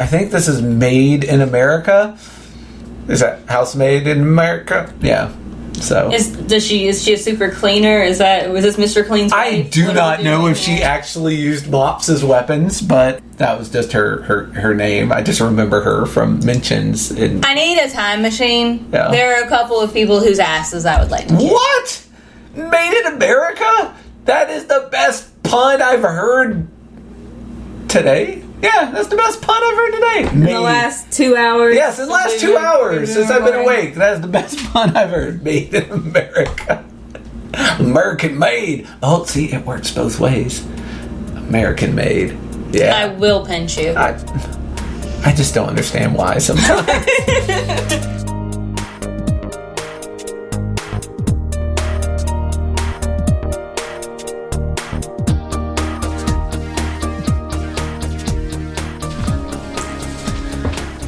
I think this is Made in America. Is that House Made in America? Yeah. So is she a super cleaner? Was this Mr. Clean's wife? I do not know if she actually used mops as weapons, but that was just her name. I just remember her from mentions. I need a time machine. Yeah. There are a couple of people whose asses I would like to kick. What? Made in America? That is the best pun I've heard today. Yeah, that's the best pun I've heard today. In the last 2 hours? Yes, in the last 2 hours since I've been awake. That is the best pun I've heard. Made in America. American made. Oh, see, it works both ways. American made. Yeah. I will pinch you. I just don't understand why sometimes.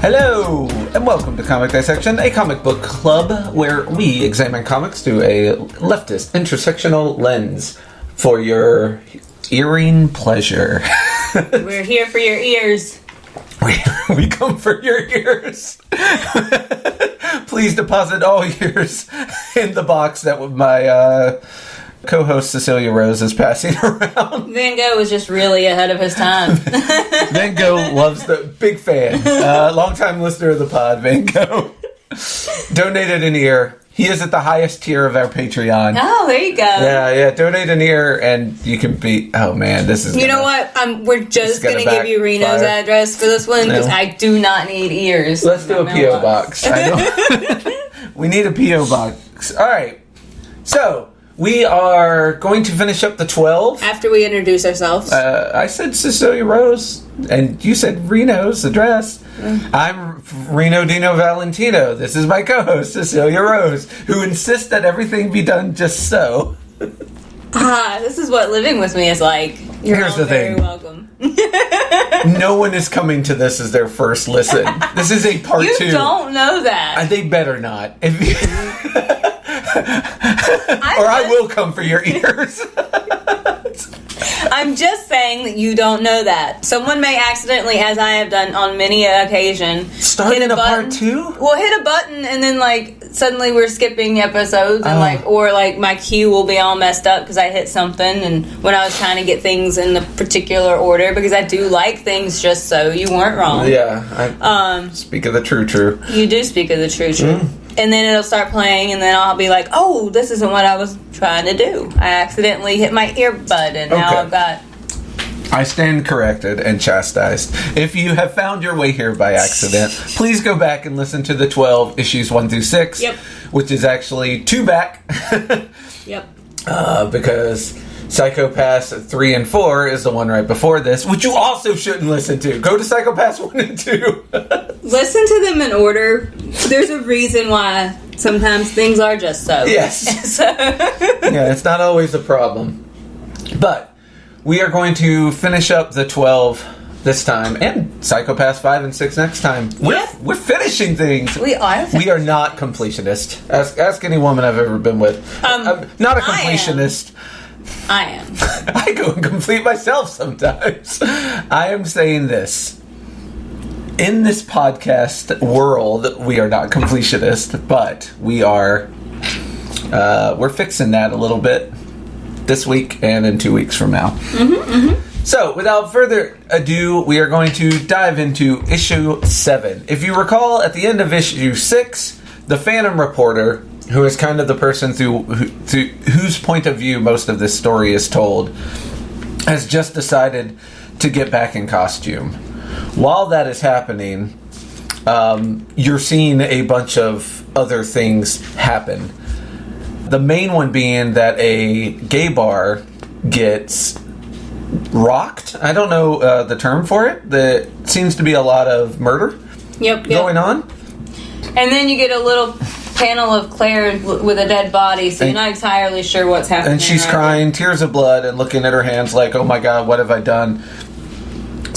Hello, and welcome to Comic Dissection, a comic book club where we examine comics through a leftist intersectional lens for your earring pleasure. We're here for your ears. We come for your ears. Please deposit all ears in the box that my co-host Cecilia Rose is passing around. Van Gogh was just really ahead of his time. Van Gogh loves the big fan. Long-time listener of the pod, Van Gogh. Donated an ear. He is at the highest tier of our Patreon. Oh, there you go. Yeah. Donate an ear and you can be... Oh, man, this is... You know what? We're just going to give you Reno's address for this one because I do not need ears. Let's do a P.O. box. We need a P.O. box. All right. So... We are going to finish up the 12. After we introduce ourselves. I said Cecilia Rose, and you said Reno's address. I'm Reno Dino Valentino. This is my co-host, Cecilia Rose, who insists that everything be done just so. This is what living with me is like. Here's the thing. Very welcome. No one is coming to this as their first listen. This is a part 2. You don't know that. They better not. Or I will come for your ears. I'm just saying that you don't know that. Someone may accidentally, as I have done on many an occasion, hit a part 2? Well, hit a button and then suddenly we're skipping episodes and or my queue will be all messed up because I hit something and when I was trying to get things in the particular order because I do like things just so. You weren't wrong. Yeah. I speak of the true. You do speak of the true. And then it'll start playing, and then I'll be like, oh, this isn't what I was trying to do. I accidentally hit my earbud, and now I've got... I stand corrected and chastised. If you have found your way here by accident, please go back and listen to the 12 issues 1 through 6, which is actually 2 back. Yep. Because... Psychopaths 3 and 4 is the one right before this, which you also shouldn't listen to. Go to Psychopaths 1 and 2. Listen to them in order. There's a reason why sometimes things are just so. Yes. Yeah, it's not always a problem. But we are going to finish up the 12 this time, and Psychopaths 5 and 6 next time. We're finishing things. We are. We are not completionists. Ask any woman I've ever been with. I'm not a completionist. I am. I go and complete myself sometimes. I am saying this. In this podcast world, we are not completionist, but we are... we're fixing that a little bit this week and in 2 weeks from now. So, without further ado, we are going to dive into issue 7. If you recall, at the end of issue 6, the Phantom Reporter... who is kind of the person through whose point of view most of this story is told, has just decided to get back in costume. While that is happening, you're seeing a bunch of other things happen. The main one being that a gay bar gets rocked. I don't know the term for it. There seems to be a lot of murder going on. And then you get a little... panel of Claire with a dead body, so you're not entirely sure what's happening. And she's crying, tears of blood, and looking at her hands like, oh my god, what have I done?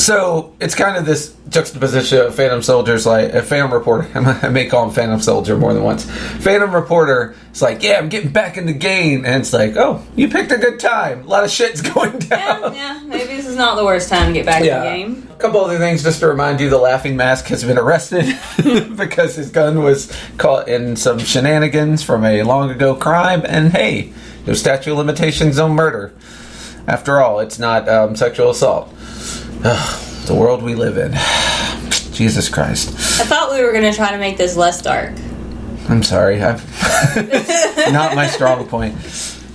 So it's kind of this juxtaposition of Phantom Soldier's like a Phantom Reporter. I may call him Phantom Soldier more than once. Phantom Reporter is like, yeah, I'm getting back in the game, and it's like, oh, you picked a good time. A lot of shit's going down. Yeah, maybe this is not the worst time to get back in the game. A couple other things just to remind you: the Laughing Mask has been arrested because his gun was caught in some shenanigans from a long ago crime, and hey, no statute of limitations on murder. After all, it's not sexual assault. The world we live in. Jesus Christ. I thought we were going to try to make this less dark. I'm sorry. Not my strong point.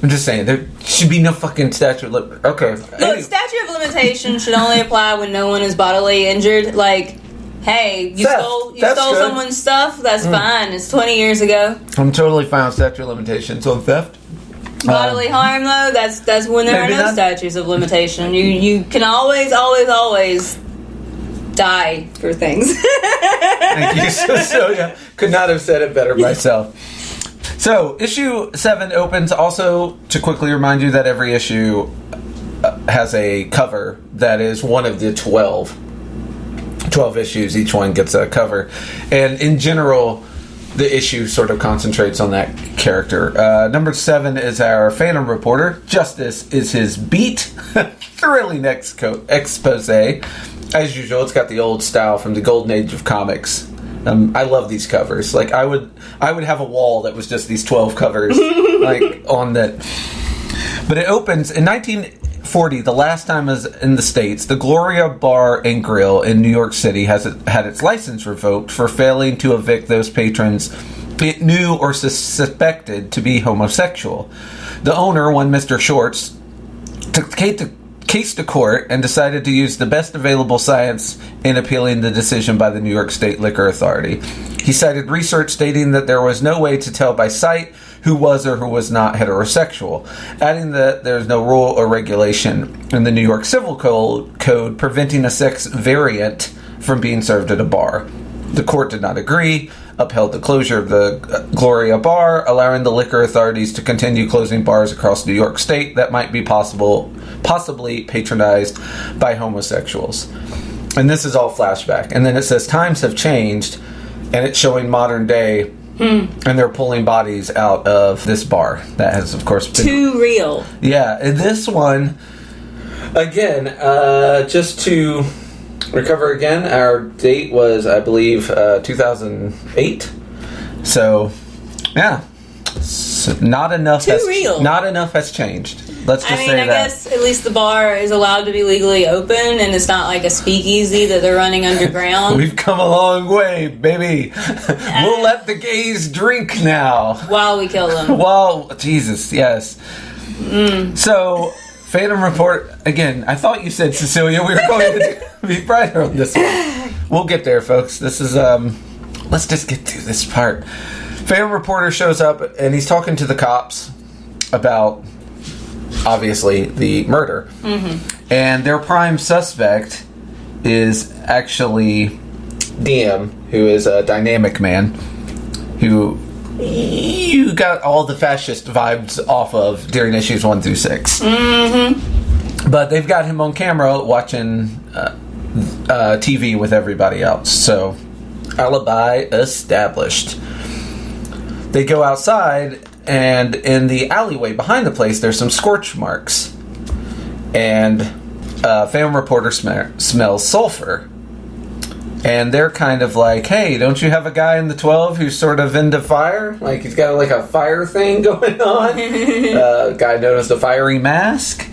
I'm just saying, there should be no fucking statute of okay. Look, statute of limitations should only apply when no one is bodily injured. Like, hey, you stole someone's stuff? That's fine. It's 20 years ago. I'm totally fine with statute of limitations on theft. Bodily harm, though, that's when there are no statutes of limitation. You can always die for things. Thank you. So yeah, could not have said it better myself. So, issue 7 opens. Also, to quickly remind you that every issue has a cover that is one of the 12 issues. Each one gets a cover. And in general, the issue sort of concentrates on that character. Number 7 is our Phantom Reporter. Justice is his beat. Thrilling expose. As usual, it's got the old style from the golden age of comics. I love these covers. Like, I would have a wall that was just these 12 covers, like, on that. But it opens in 1940, the last time is in the States. The Gloria Bar and Grill in New York City had its license revoked for failing to evict those patrons it knew or suspected to be homosexual. The owner, one Mr. Shorts, took the case to court and decided to use the best available science in appealing the decision by the New York State Liquor Authority. He cited research stating that there was no way to tell by sight who was or who was not heterosexual, adding that there is no rule or regulation in the New York Civil Code preventing a sex variant from being served at a bar. The court did not agree, upheld the closure of the Gloria Bar, allowing the liquor authorities to continue closing bars across New York State that might be possibly patronized by homosexuals. And this is all flashback. And then it says times have changed, and it's showing modern day, and they're pulling bodies out of this bar. That has, of course, been too real. Yeah, and this one, again, just to recover again, our date was, I believe, 2008. So, yeah. So not enough has changed. Let's just say that. I guess at least the bar is allowed to be legally open, and it's not like a speakeasy that they're running underground. We've come a long way, baby. We'll let the gays drink now. While we kill them. Well, Jesus, yes. So, Phantom Report, again, I thought you said, Cecilia, we were going to be brighter on this one. We'll get there, folks. This is, let's just get through this part. Phantom Reporter shows up, and he's talking to the cops about, obviously, the murder. Mm-hmm. And their prime suspect is actually DM, who is a dynamic man, who you got all the fascist vibes off of during issues 1 through 6. Mm-hmm. But they've got him on camera watching TV with everybody else. So, alibi established. They go outside, and in the alleyway behind the place, there's some scorch marks. And Phantom Reporter smells sulfur. And they're kind of like, hey, don't you have a guy in the 12 who's sort of into fire? Like, he's got like a fire thing going on. Guy known as the Fiery Mask.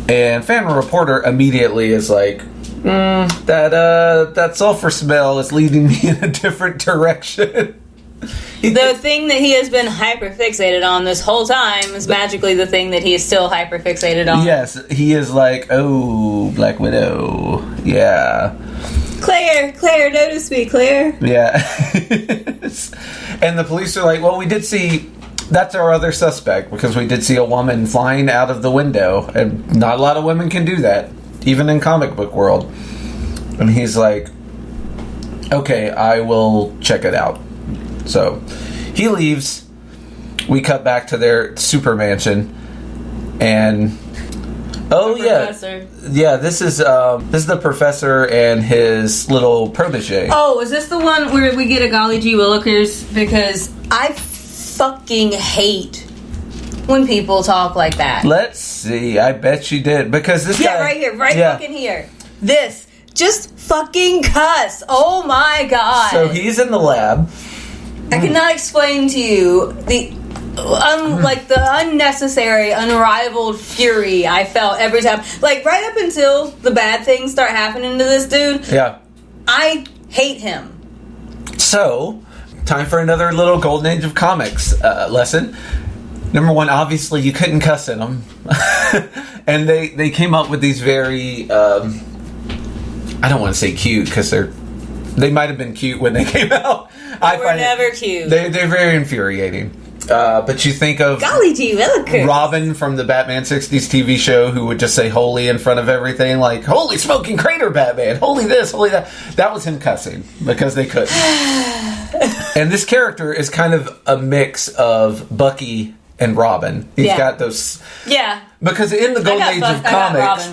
And Phantom Reporter immediately is like, that sulfur smell is leading me in a different direction. The thing that he has been hyperfixated on this whole time is magically the thing that he is still hyperfixated on. Yes, he is like, oh, Black Widow. Yeah. Claire, notice me, Claire. Yeah. And the police are like, well, we did see, that's our other suspect, because we did see a woman flying out of the window, and not a lot of women can do that, even in comic book world. And he's like, okay, I will check it out. So he leaves. We cut back to their super mansion, and Oh yeah, professor. Yeah. This is the professor and his little protege. Oh, is this the one where we get a golly gee willikers? Because I fucking hate when people talk like that. Let's see. I bet you did, because this guy, right here, fucking here. This just fucking cuss. Oh my god. So he's in the lab. I cannot explain to you the unnecessary, unrivaled fury I felt every time. Like, right up until the bad things start happening to this dude. Yeah. I hate him. So, time for another little golden age of comics lesson. Number one, obviously you couldn't cuss in them. And they came up with these very, I don't want to say cute, because they might have been cute when they came out. They were never cute. They're very infuriating. But you think of golly gee willikers. Robin from the Batman 60s TV show, who would just say holy in front of everything, like, holy smoking crater Batman, holy this, holy that. That was him cussing, because they couldn't. And this character is kind of a mix of Bucky and Robin. He's got those... Yeah. Because in the golden age of comics...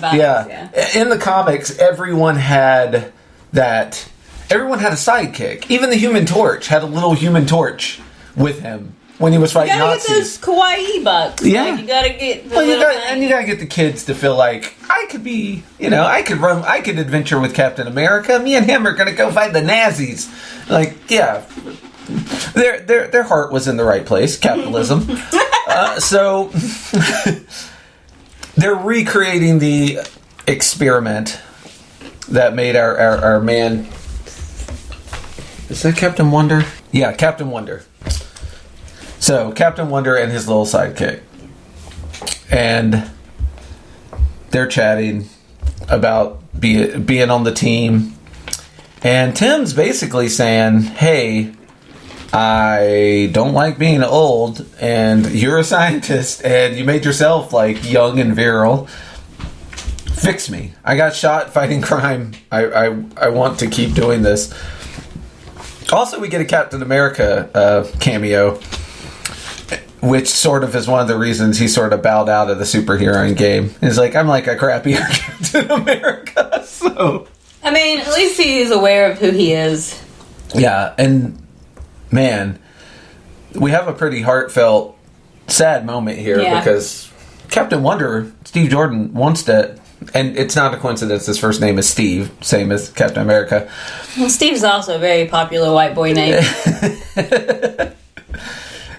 In the comics, everyone had that... Everyone had a sidekick. Even the Human Torch had a little Human Torch with him when he was fighting Nazis. You gotta get those kawaii bucks. Yeah. Like, you gotta get the you gotta get the kids to feel like, I could be, I could adventure with Captain America. Me and him are gonna go fight the Nazis. Like, yeah. Their heart was in the right place. Capitalism. So they're recreating the experiment that made our man... Is that Captain Wonder? Yeah, Captain Wonder. So, Captain Wonder and his little sidekick. And they're chatting about being on the team. And Tim's basically saying, hey, I don't like being old, and you're a scientist, and you made yourself, like, young and virile. Fix me. I got shot fighting crime. I want to keep doing this. Also, we get a Captain America cameo, which sort of is one of the reasons he sort of bowed out of the superhero game. He's like, I'm like a crappier Captain America. So, I mean, at least he's aware of who he is. Yeah, and man, we have a pretty heartfelt, sad moment here because Captain Wonder, Steve Jordan, wants to... And it's not a coincidence his first name is Steve, same as Captain America. Well, Steve's also a very popular white boy name.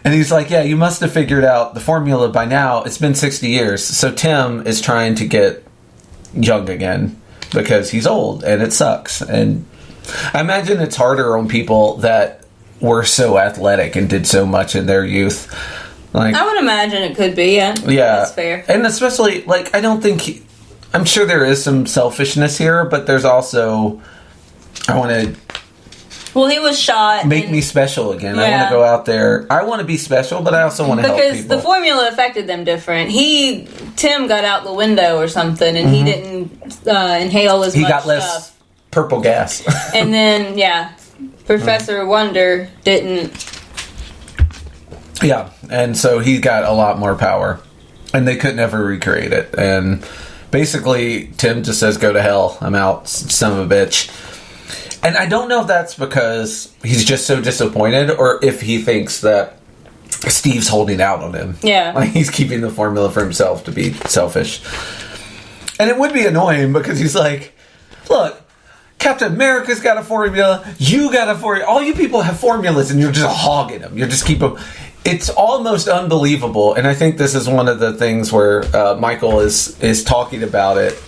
And he's like, yeah, you must have figured out the formula by now. It's been 60 years. So Tim is trying to get young again because he's old and it sucks. And I imagine it's harder on people that were so athletic and did so much in their youth. Like, I would imagine it could be, yeah. That's fair. And especially, like, I don't think... I'm sure there is some selfishness here, but there's also, I want to... Well, he was shot. Make me special again. I want to go out there. I want to be special, but I also want to help people. Because the formula affected them different. Tim got out the window or something, and he didn't inhale as much stuff. He got less purple gas. And then, Professor Wonder didn't. Yeah, and so he got a lot more power. And they could never recreate it. And... Basically, Tim just says, go to hell. I'm out, son of a bitch. And I don't know if that's because he's just so disappointed or if he thinks that Steve's holding out on him. Yeah. Like he's keeping the formula for himself to be selfish. And it would be annoying because he's like, look, Captain America's got a formula. You got a formula. All you people have formulas and you're just hogging them. You just keep them... It's almost unbelievable, and I think this is one of the things where Michael is talking about it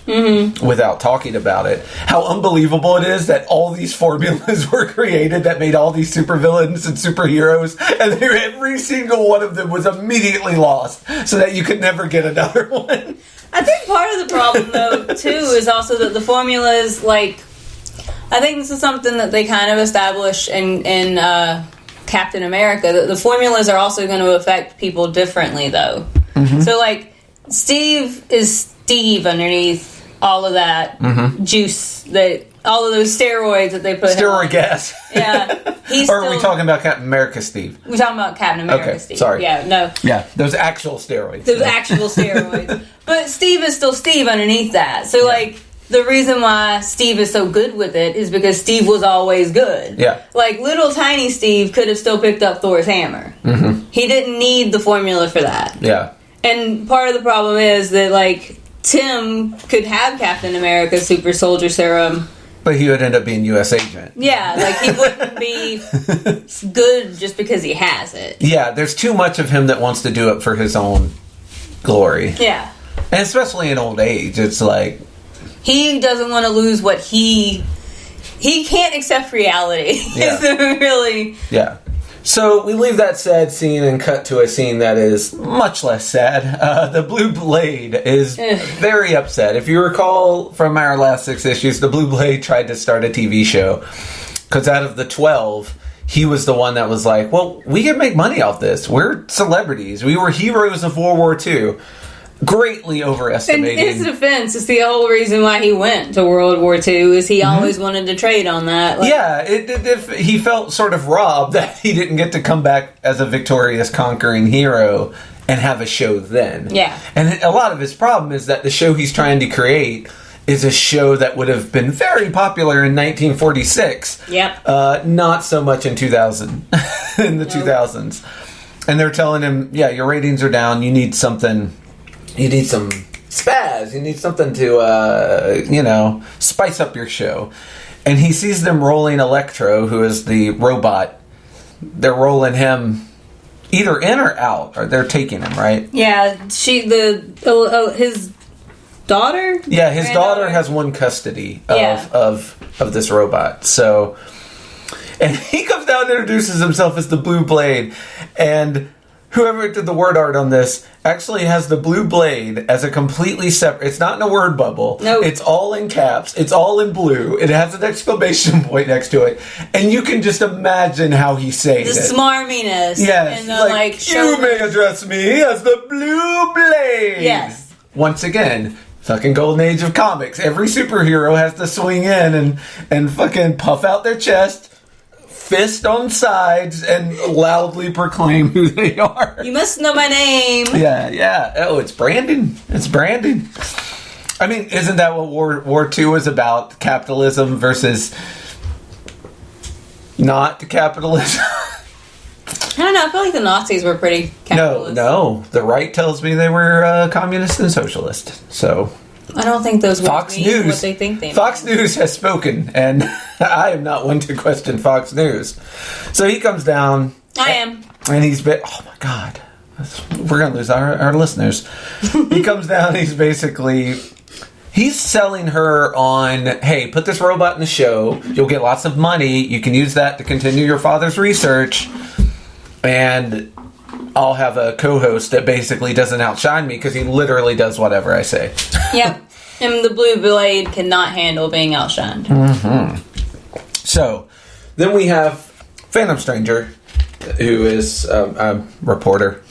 without talking about it. How unbelievable it is that all these formulas were created that made all these supervillains and superheroes, and every single one of them was immediately lost, so that you could never get another one. I think part of the problem, though, too, is also that the formulas, like, I think this is something that they kind of establish in Captain America. The formulas are also going to affect people differently, though. Mm-hmm. So, like, Steve is Steve underneath all of that juice that all of those steroids that they put Steroid on. gas. Yeah. Or are we talking about Captain America, Steve? We're talking about Captain America, Okay, Steve. sorry. Yeah, no. Yeah, those actual steroids. Those actual steroids. But Steve is still Steve underneath that. So, like, the reason why Steve is so good with it is because Steve was always good. Yeah. Like, little tiny Steve could have still picked up Thor's hammer. Mm-hmm. He didn't need the formula for that. Yeah. And part of the problem is that, like, Tim could have Captain America's super soldier serum. But he would end up being U.S. agent. Yeah, like, he wouldn't be good just because he has it. Yeah, there's too much of him that wants to do it for his own glory. Yeah. And especially in old age, it's like... He doesn't want to lose what he can't accept reality. Yeah. Really. Yeah. So we leave that sad scene and cut to a scene that is much less sad. The Blue Blade is very upset. If you recall from our last 6 issues, the Blue Blade tried to start a TV show. Because out of the 12, he was the one that was like, well, we can make money off this. We're celebrities. We were heroes of World War II. Greatly overestimating. In his defense, it's the whole reason why he went to World War II is he always wanted to trade on that. Like, yeah, if he felt sort of robbed that he didn't get to come back as a victorious, conquering hero and have a show then. Yeah. And a lot of his problem is that the show he's trying to create is a show that would have been very popular in 1946. Yep. Not so much in 2000, in the 2000s. And they're telling him, yeah, your ratings are down, you need something... You need some spaz. You need something to, spice up your show. And he sees them rolling Electro, who is the robot. They're rolling him either in or out, or they're taking him, right? Yeah, his daughter? Yeah, his daughter has one custody of this robot. So, and he comes down and introduces himself as the Blue Blade, and whoever did the word art on this actually has the Blue Blade as a completely separate... It's not in a word bubble. No. It's all in caps. It's all in blue. It has an exclamation point next to it. And you can just imagine how he says the it. smarminess. Yes. And the, you may address me as the Blue Blade. Yes. Once again... Fucking golden age of comics. Every superhero has to swing in and fucking puff out their chest, fist on sides, and loudly proclaim who they are. You must know my name. Yeah. Oh, it's branding. I mean, isn't that what War II was about? Capitalism versus not capitalism? I don't know. I feel like the Nazis were pretty capitalist. No. The right tells me they were communist and socialist. So I don't think those Fox mean News. what they think they mean. Fox News has spoken, and I am not one to question Fox News. So he comes down. I am. And he's oh my God. We're going to lose our listeners. He comes down, he's selling her on, hey, put this robot in the show. You'll get lots of money. You can use that to continue your father's research. And I'll have a co-host that basically doesn't outshine me because he literally does whatever I say. Yep. And the Blue Blade cannot handle being outshined. Mm-hmm. So, then we have Phantom Stranger, who is a reporter.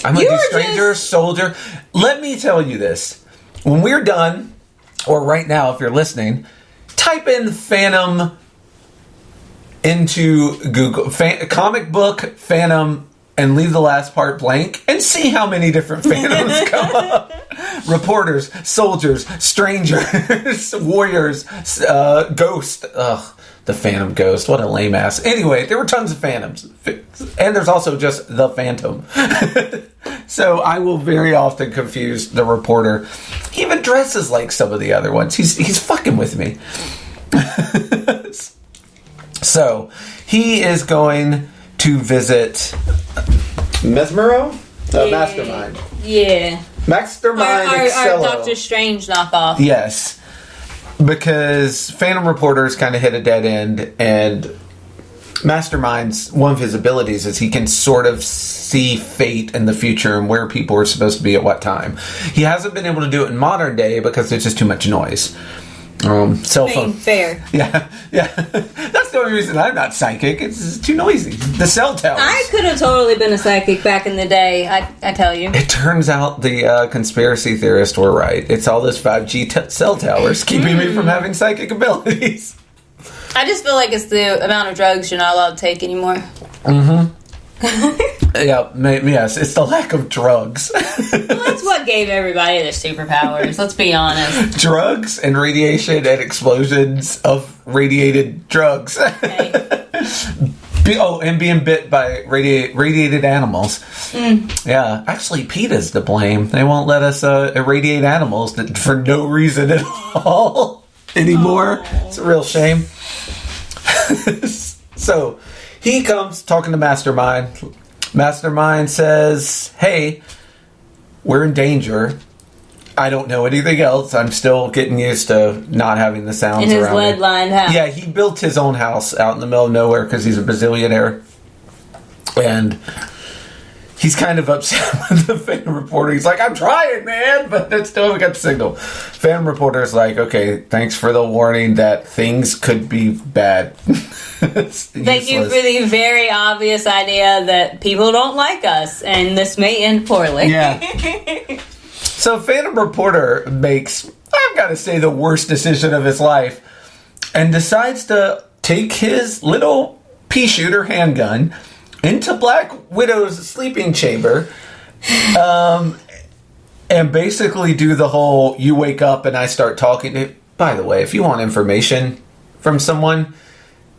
I'm going to do Stranger, Soldier. Let me tell you this. When we're done, or right now if you're listening, type in Phantom into Google, comic book Phantom, and leave the last part blank, and see how many different Phantoms come up. Reporters, soldiers, strangers, warriors, ghost. Ugh, the Phantom Ghost. What a lame ass. Anyway, there were tons of Phantoms. And there's also just the Phantom. So I will very often confuse the reporter. He even dresses like some of the other ones. He's fucking with me. So, he is going to visit Mesmero? Mastermind. Yeah. Mastermind Our Excello. Doctor Strange knockoff. Yes. Because Phantom Reporter's kind of hit a dead end, and Mastermind's, one of his abilities is he can sort of see fate in the future and where people are supposed to be at what time. He hasn't been able to do it in modern day because there's just too much noise. Cell I phone. mean, fair. Yeah. That's the only reason I'm not psychic. It's too noisy. The cell towers. I could have totally been a psychic back in the day, I tell you. It turns out the conspiracy theorists were right. It's all those 5G cell towers keeping me from having psychic abilities. I just feel like it's the amount of drugs you're not allowed to take anymore. Yes, it's the lack of drugs. Well, that's what gave everybody their superpowers, let's be honest. Drugs and radiation and explosions of radiated drugs. Okay. And being bit by radiated animals. Yeah, actually, PETA's to blame. They won't let us irradiate animals for no reason at all anymore. It's a real shame. So, he comes talking to Mastermind. Mastermind says, hey, we're in danger. I don't know anything else. I'm still getting used to not having the sounds in his around me. lead-lined house. Yeah, he built his own house out in the middle of nowhere because he's a bazillionaire. And he's kind of upset with the fan reporter. He's like, I'm trying, man, but I still haven't got the signal. Fan reporter's like, okay, thanks for the warning that things could be bad. Thank you for the very obvious idea that people don't like us, and this may end poorly. Yeah. So Phantom Reporter makes, I've got to say, the worst decision of his life, and decides to take his little pea shooter handgun into Black Widow's sleeping chamber, and basically do the whole, you wake up and I start talking to. By the way, if you want information from someone,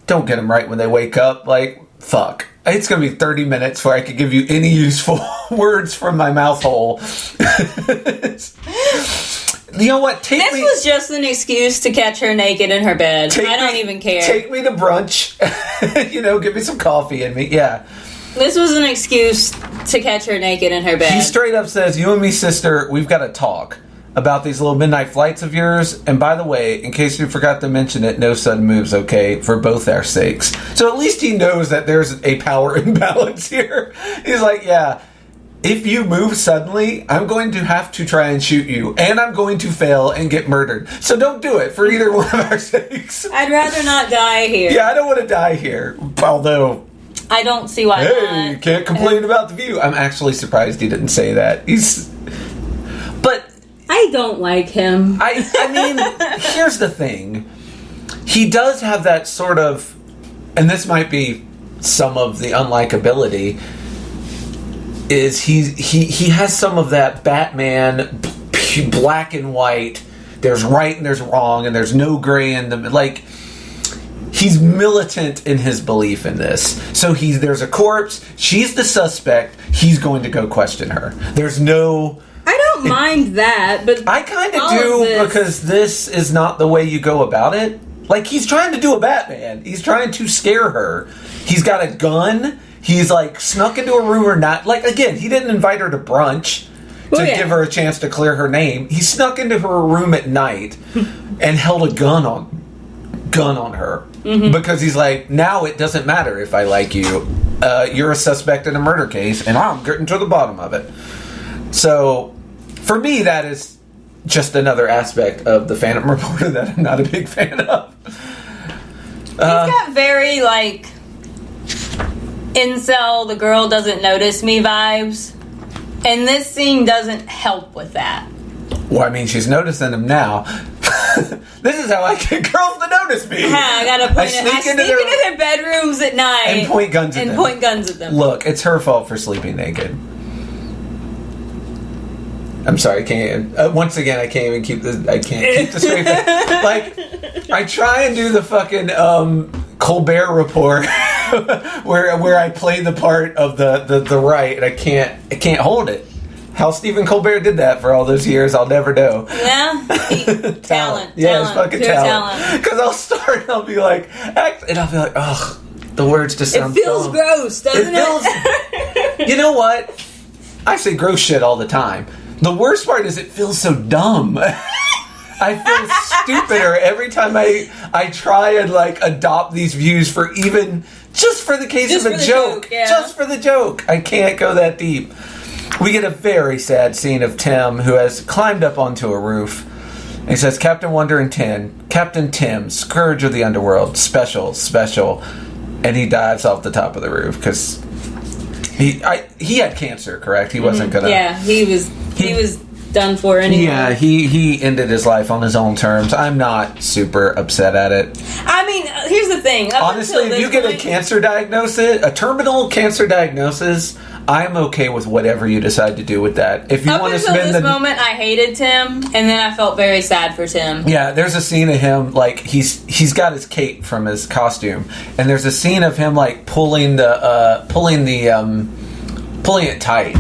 don't get them right when they wake up. Like, fuck. It's going to be 30 minutes before I could give you any useful words from my mouth hole. You know what? This was just an excuse to catch her naked in her bed. I don't even care. Take me to brunch. Give me some coffee in me. Yeah. This was an excuse to catch her naked in her bed. He straight up says, you and me, sister, we've got to talk about these little midnight flights of yours. And by the way, in case you forgot to mention it, no sudden moves, okay? For both our sakes. So at least he knows that there's a power imbalance here. He's like, yeah, if you move suddenly, I'm going to have to try and shoot you. And I'm going to fail and get murdered. So don't do it for either one of our sakes. I'd rather not die here. Yeah, I don't want to die here. Although, I don't see why not. You can't complain about the view. I'm actually surprised he didn't say that. But I don't like him. I mean, here's the thing. He does have that sort of, and this might be some of the unlikability, is he has some of that Batman black and white, there's right and there's wrong and there's no gray in the, like, he's militant in his belief in this. So there's a corpse, she's the suspect, he's going to go question her. There's no, I don't mind that, but I kind of do, because this is not the way you go about it. Like, he's trying to do a Batman. He's trying to scare her. He's got a gun. He's, like, snuck into a room or not. Like, again, he didn't invite her to brunch to give her a chance to clear her name. He snuck into her room at night and held a gun on her. Mm-hmm. Because he's like, now it doesn't matter if I like you. You're a suspect in a murder case, and I'm getting to the bottom of it. So, for me, that is just another aspect of the Phantom Reporter that I'm not a big fan of. He's got very, like, incel, the girl doesn't notice me vibes. And this scene doesn't help with that. Well, I mean, she's noticing him now. This is how I get girls to notice me. Yeah, I gotta point I sneak into their bedrooms at night. And point guns at them. Look, it's her fault for sleeping naked. I'm sorry, I can't. Once again, I can't even keep this. I can't keep the straight face. Like, I try and do the fucking Colbert Report, where I play the part of the right, and I can't hold it. How Stephen Colbert did that for all those years, I'll never know. Yeah, talent. Yeah, it's fucking talent. Because I'll start, and I'll be like, and I'll be like, ugh, the words just sound. It feels gross, doesn't it? You know what? I say gross shit all the time. The worst part is it feels so dumb. I feel stupider every time I try and, like, adopt these views for even, just for the case of a joke. Yeah. Just for the joke. I can't go that deep. We get a very sad scene of Tim, who has climbed up onto a roof, And he says, Captain Wonder and Captain Tim, Scourge of the Underworld, special. And he dives off the top of the roof because he had cancer, correct? He wasn't gonna. Yeah, he was done for anyway. Yeah, he ended his life on his own terms. I'm not super upset at it. I mean, here's the thing. Honestly, if you get a cancer diagnosis, a terminal cancer diagnosis, I'm okay with whatever you decide to do with that. If you want to spend this moment, I hated Tim, and then I felt very sad for Tim. Yeah, there's a scene of him like he's got his cape from his costume, and there's a scene of him like pulling it tight.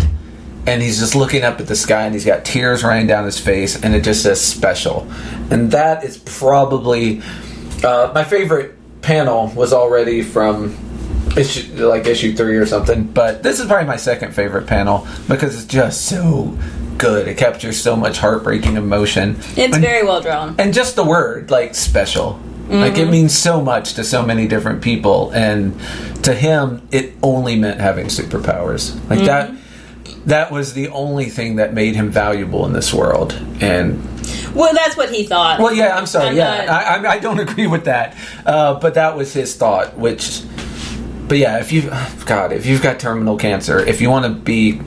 And he's just looking up at the sky, and he's got tears running down his face, and it just says special. And that is probably my favorite panel was already from issue 3 or something, but this is probably my second favorite panel because it's just so good. It captures so much heartbreaking emotion. It's very well drawn. And just the word, like, special. Like, it means so much to so many different people, and to him, it only meant having superpowers. Like, that was the only thing that made him valuable in this world. And well, that's what he thought. Well, yeah, I'm sorry. I don't agree with that. But that was his thought, but yeah, if you've got terminal cancer, if you want to be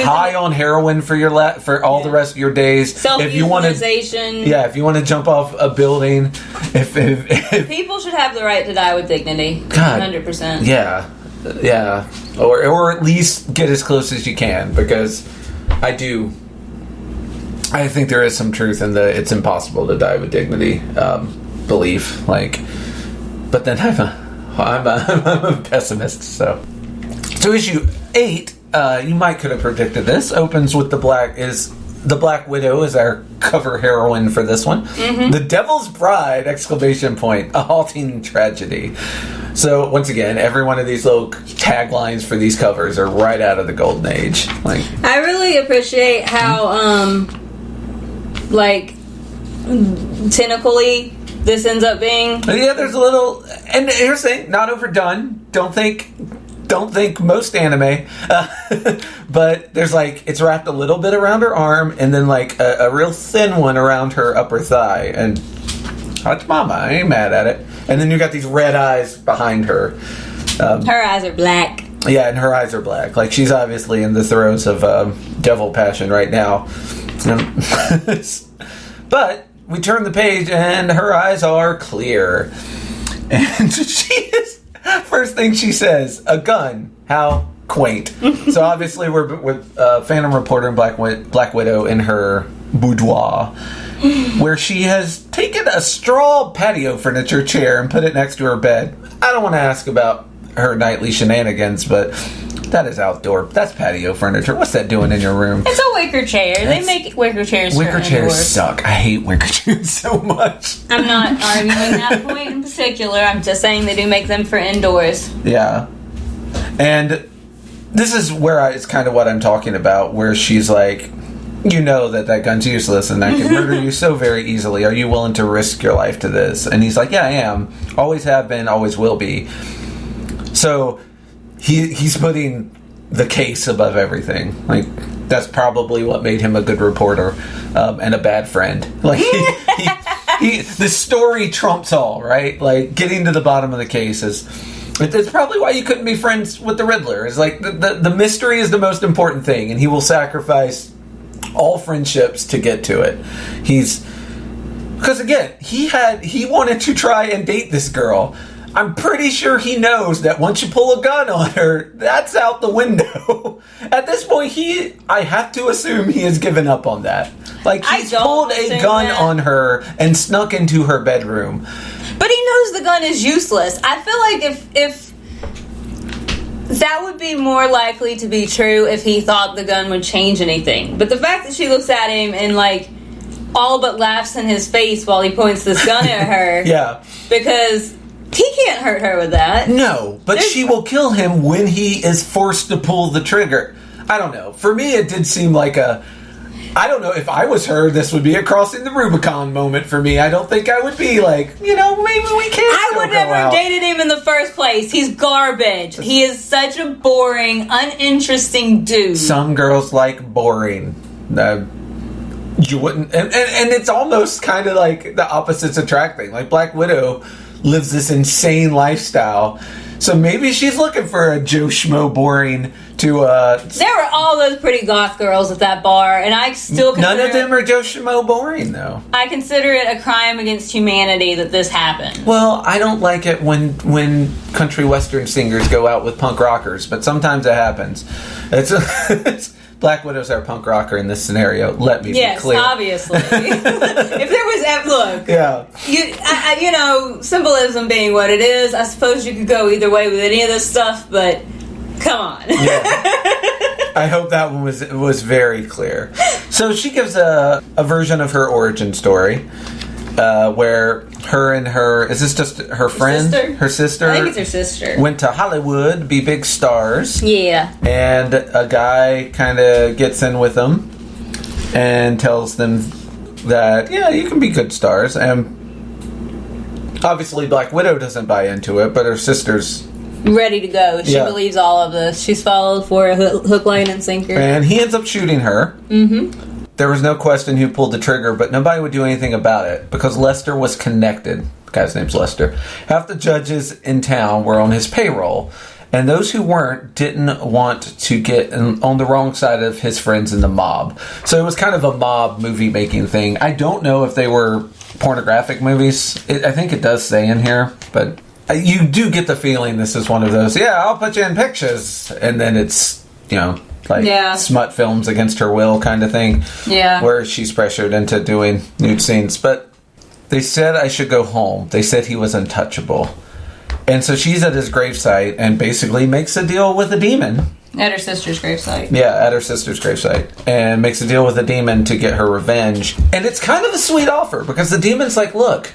high on heroin for all the rest of your days, self-euthanaization. If you want to jump off a building, if people should have the right to die with dignity. God, 100%. Yeah. Yeah, or at least get as close as you can, because I think there is some truth in the it's impossible to die with dignity belief. Like, but then I'm a pessimist. So issue 8, you might could have predicted this. Opens with the Black Widow is our cover heroine for this one. The Devil's Bride! ! A halting tragedy. So once again, every one of these little taglines for these covers are right out of the Golden Age. Like, I really appreciate how tentacly this ends up being. Yeah, there's a little, and here's the thing, not overdone. Don't think most anime, but there's it's wrapped a little bit around her arm, and then a real thin one around her upper thigh, and that's mama. I ain't mad at it. And then you got these red eyes behind her. Her eyes are black. Yeah, and her eyes are black. Like, she's obviously in the throes of devil passion right now. But we turn the page, and her eyes are clear. And she is... First thing she says, a gun. How quaint. So obviously we're with Phantom Reporter and Black Widow in her boudoir, where she has taken a straw patio furniture chair and put it next to her bed. I don't want to ask about her nightly shenanigans, but that is outdoor. That's patio furniture. What's that doing in your room? It's a wicker chair. They make wicker chairs. Wicker chairs suck. I hate wicker chairs so much. I'm not arguing that point in particular. I'm just saying they do make them for indoors. Yeah. And this is where it's kind of what I'm talking about, where she's like, you know that gun's useless and I can murder you so very easily. Are you willing to risk your life to this? And he's like, yeah, I am. Always have been, always will be. So he's putting the case above everything. Like, that's probably what made him a good reporter and a bad friend. Like, the story trumps all, right? Like, getting to the bottom of the case it's probably why you couldn't be friends with the Riddler. It's like the mystery is the most important thing, and he will sacrifice all friendships to get to it. Because again, he wanted to try and date this girl. I'm pretty sure he knows that once you pull a gun on her, that's out the window. At this point, I have to assume he has given up on that. Like, he's pulled a gun on her and snuck into her bedroom. But he knows the gun is useless. I feel like if that would be more likely to be true if he thought the gun would change anything. But the fact that she looks at him and all but laughs in his face while he points this gun at her. Yeah. Because he can't hurt her with that. No, but she will kill him when he is forced to pull the trigger. I don't know. For me, it did seem like I don't know, if I was her, this would be a crossing the Rubicon moment for me. I don't think I would be like, maybe we can't. I would never have dated him in the first place. He's garbage. He is such a boring, uninteresting dude. Some girls like boring. you wouldn't, and it's almost kind of like the opposites attracting. Like Black Widow lives this insane lifestyle, so maybe she's looking for a Joe Schmo boring to. There were all those pretty goth girls at that bar, and I still consider none of them are Joe Schmo boring though. I consider it a crime against humanity that this happened. Well, I don't like it when country western singers go out with punk rockers, but sometimes it happens. It's Black Widow's our punk rocker in this scenario. Let me be clear. Yes, obviously. If there was, look, yeah, symbolism being what it is, I suppose you could go either way with any of this stuff, but come on. Yeah. I hope that one was very clear. So she gives a version of her origin story, where her and is this just her friend? Her sister? I think it's her sister. Went to Hollywood to be big stars. Yeah. And a guy kind of gets in with them and tells them that, yeah, you can be good stars. And obviously Black Widow doesn't buy into it, but her sister's ready to go. She believes all of this. She's followed for a hook, line, and sinker. And he ends up shooting her. Mm-hmm. There was no question who pulled the trigger, but nobody would do anything about it because Lester was connected. The guy's name's Lester. Half the judges in town were on his payroll, and those who weren't didn't want to get on the wrong side of his friends in the mob. So it was kind of a mob movie-making thing. I don't know if they were pornographic movies. I think it does say in here, but you do get the feeling this is one of those, I'll put you in pictures, and then it's, smut films against her will kind of thing. Yeah. Where she's pressured into doing nude scenes. But they said I should go home. They said he was untouchable. And so she's at his gravesite and basically makes a deal with a demon. At her sister's gravesite. Yeah, at her sister's gravesite. And makes a deal with a demon to get her revenge. And it's kind of a sweet offer because the demon's like, look,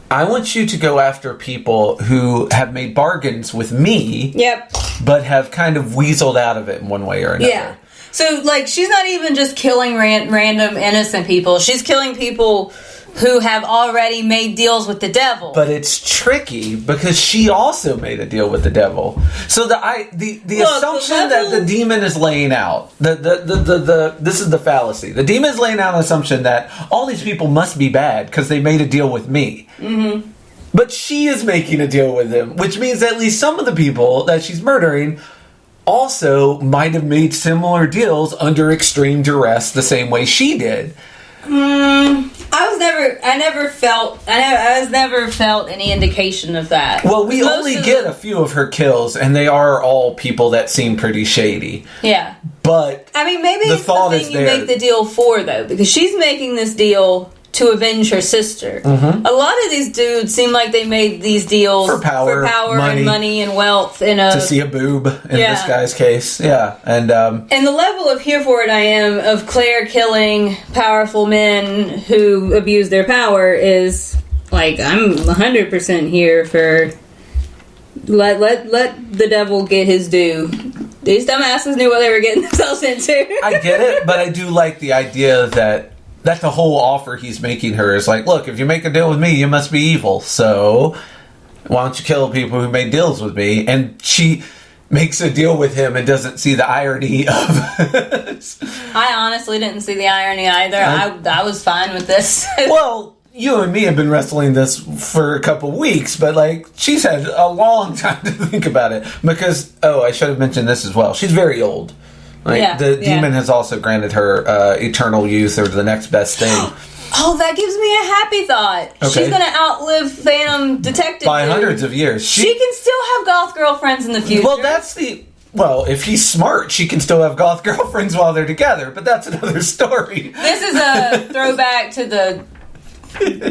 I want you to go after people who have made bargains with me. Yep. But have kind of weaseled out of it in one way or another. Yeah. So, she's not even just killing random innocent people. She's killing people who have already made deals with the devil. But it's tricky because she also made a deal with the devil. So the assumption that the demon is laying out, this is the fallacy. The demon is laying out an assumption that all these people must be bad because they made a deal with me. Mm-hmm. But she is making a deal with him, which means at least some of the people that she's murdering also might have made similar deals under extreme duress the same way she did. I never felt any indication of that. Well, we only get a few of her kills, and they are all people that seem pretty shady. Yeah. But I mean, maybe it's the thing you make the deal for, though, because she's making this deal to avenge her sister. Mm-hmm. A lot of these dudes seem like they made these deals for power money and wealth. To see a boob in this guy's case. Yeah. And the level of here for it I am of Claire killing powerful men who abuse their power is I'm 100% here for let the devil get his due. These dumbasses knew what they were getting themselves into. I get it, but I do like the idea that the whole offer he's making her is look, if you make a deal with me, you must be evil. So why don't you kill people who made deals with me? And she makes a deal with him and doesn't see the irony of it. I honestly didn't see the irony either. I was fine with this. Well, you and me have been wrestling this for a couple weeks, but she's had a long time to think about it. Because, I should have mentioned this as well. She's very old. Demon has also granted her eternal youth or the next best thing. Oh, that gives me a happy thought. Okay. She's going to outlive Phantom Detective by hundreds of years. She can still have goth girlfriends in the future. Well, if he's smart, she can still have goth girlfriends while they're together, but that's another story. This is a throwback to the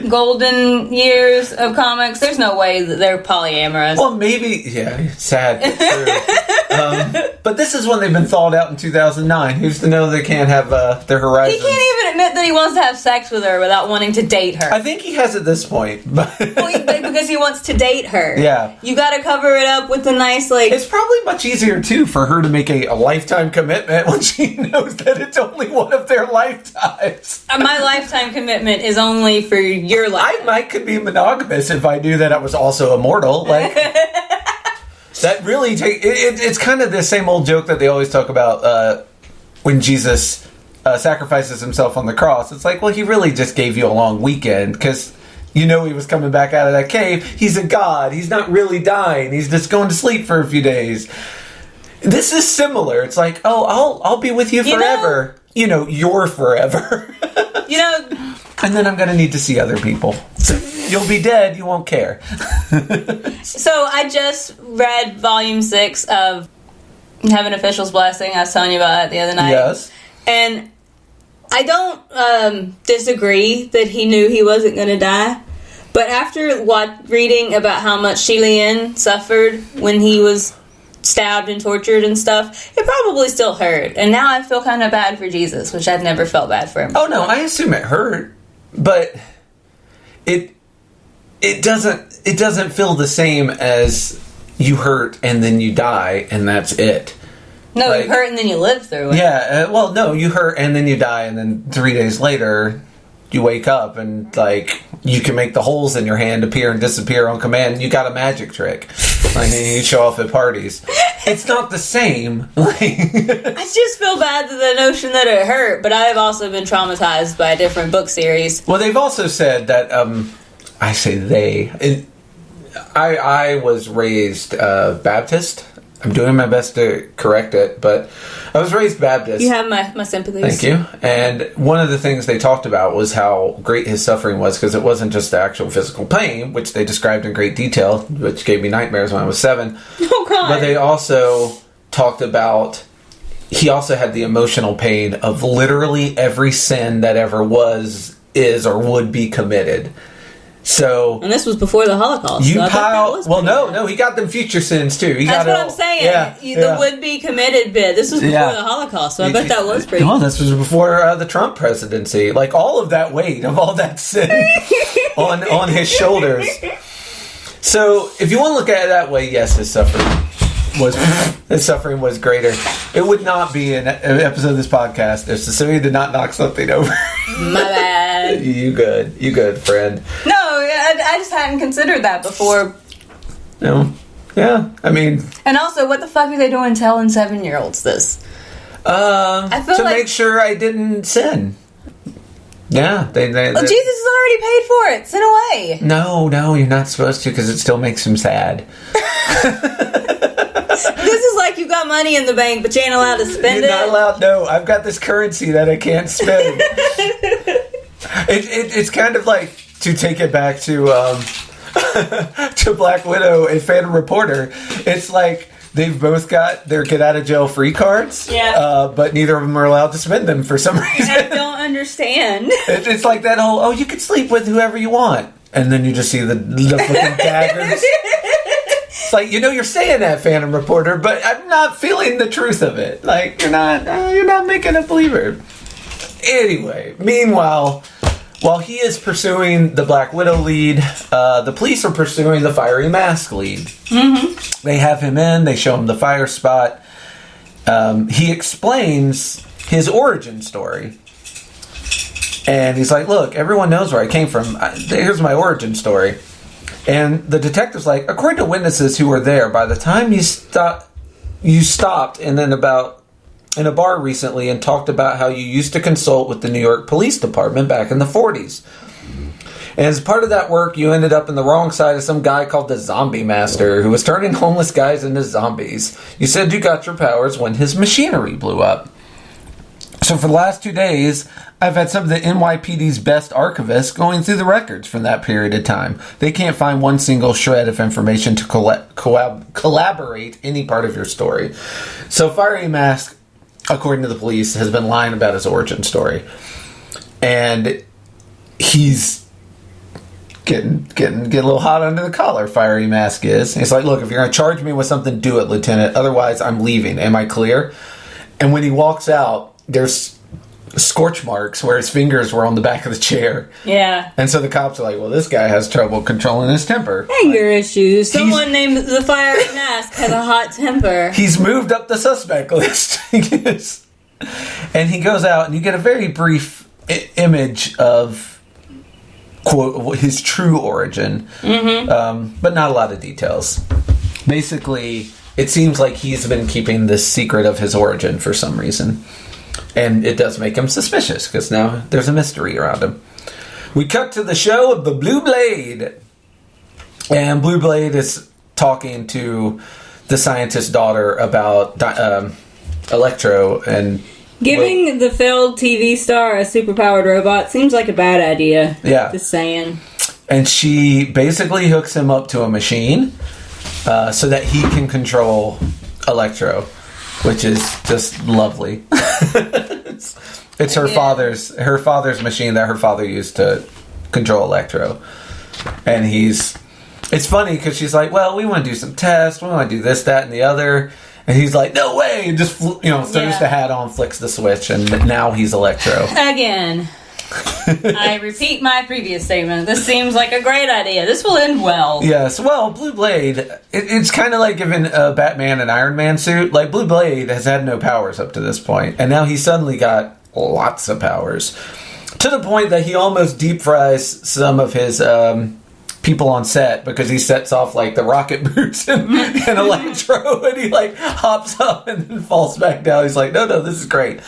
golden years of comics. There's no way that they're polyamorous. Well, maybe, sad. But this is when they've been thawed out in 2009. Who's to know they can't have their horizons? He can't even admit that he wants to have sex with her without wanting to date her. I think he has at this point. But because he wants to date her. Yeah. You gotta cover it up with the nice, It's probably much easier, too, for her to make a lifetime commitment when she knows that it's only one of their lifetimes. My lifetime commitment is only for your life. I could be monogamous if I knew that I was also immortal. That really it's kind of the same old joke that they always talk about when Jesus sacrifices himself on the cross, it's like, well, he really just gave you a long weekend because he was coming back out of that cave. He's a god. He's not really dying. He's just going to sleep for a few days. This is similar. It's like, oh, I'll be with you forever. You're forever. And then I'm going to need to see other people. So you'll be dead. You won't care. So I just read volume 6 of Heaven Official's Blessing. I was telling you about it the other night. Yes. And I don't disagree that he knew he wasn't going to die. But after reading about how much Shilian suffered when he was stabbed and tortured and stuff, it probably still hurt. And now I feel kind of bad for Jesus, which I'd never felt bad for him. Oh no, I assume it hurt, but it doesn't feel the same as you hurt and then you die and that's it. No, you hurt and then you live through it. Yeah, well, no, you hurt and then you die and then 3 days later you wake up and you can make the holes in your hand appear and disappear on command. You got a magic trick. You show off at parties. It's not the same. I just feel bad to the notion that it hurt, but I have also been traumatized by a different book series. Well, they've also said that, I say they, I was raised Baptist. I'm doing my best to correct it, but I was raised Baptist. You have my sympathies. Thank you. And one of the things they talked about was how great his suffering was, because it wasn't just the actual physical pain, which they described in great detail, which gave me nightmares when I was 7. Oh, God. But they also talked about, he also had the emotional pain of literally every sin that ever was, is, or would be committed. So, and this was before the Holocaust. You pile. Well, no, he got them future sins too. That's what I'm saying. Yeah, the would-be committed bit. This was before the Holocaust, so I bet that was pretty. Well, this was before the Trump presidency. All of that weight of all that sin on his shoulders. So, if you want to look at it that way, yes, his suffering was greater. It would not be an episode of this podcast if Cecilia did not knock something over. My bad. You good, friend. No, I just hadn't considered that before. No. Yeah, I mean... And also, what the fuck are they doing telling 7-year-olds this? I feel to make sure I didn't sin. Yeah, they Jesus has already paid for it. Sin away. No, you're not supposed to, because it still makes him sad. This is like you've got money in the bank, but you ain't allowed to spend it. You're not allowed. No, I've got this currency that I can't spend. It's kind of like, to take it back to to Black Widow and Phantom Reporter. It's like they've both got their get out of jail free cards. Yeah. But neither of them are allowed to spend them for some reason. I don't understand. It's like that whole, you can sleep with whoever you want, and then you just see the fucking daggers. It's like, you're saying that, Phantom Reporter, but I'm not feeling the truth of it. You're not making a believer. Anyway, meanwhile, while he is pursuing the Black Widow lead, the police are pursuing the Fiery Mask lead. Mm-hmm. They have him in, they show him the fire spot. He explains his origin story. And he's like, look, everyone knows where I came from. Here's my origin story. And the detective's like, according to witnesses who were there, by the time you stopped and then in a bar recently and talked about how you used to consult with the New York Police Department back in the 40s. And as part of that work, you ended up in the wrong side of some guy called the Zombie Master, who was turning homeless guys into zombies. You said you got your powers when his machinery blew up. So for the last 2 days, I've had some of the NYPD's best archivists going through the records from that period of time. They can't find one single shred of information to collaborate any part of your story. So Fiery Mask, according to the police, has been lying about his origin story. And he's getting a little hot under the collar, Fiery Mask is. He's like, look, if you're going to charge me with something, do it, Lieutenant. Otherwise, I'm leaving. Am I clear? And when he walks out, there's scorch marks where his fingers were on the back of the chair. Yeah. And so the cops are like, well, this guy has trouble controlling his temper. Anger issues. Someone named the Fiery Mask has a hot temper. He's moved up the suspect list. And he goes out, and you get a very brief image of, quote, his true origin. Mm-hmm. But not a lot of details. Basically, it seems like he's been keeping this secret of his origin for some reason. And it does make him suspicious, because now there's a mystery around him. We cut to the show of the Blue Blade. And Blue Blade is talking to the scientist's daughter about Electro and... Giving the failed TV star a superpowered robot seems like a bad idea. Yeah. Just saying. And she basically hooks him up to a machine so that he can control Electro, which is just lovely. It's her father's machine that her father used to control Electro. And it's funny because she's like, well, we want to do some tests. We want to do this, that, and the other. And he's like, no way! And just, throws the hat on, flicks the switch, and now he's Electro. Again. I repeat my previous statement. This seems like a great idea. This will end well. Yes. Well, Blue Blade, it's kind of like giving Batman an Iron Man suit. Like, Blue Blade has had no powers up to this point, and now he's suddenly got lots of powers. To the point that he almost deep fries some of his... people on set, because he sets off like the rocket boots and Electro, and he like hops up and then falls back down. He's like, no, this is great.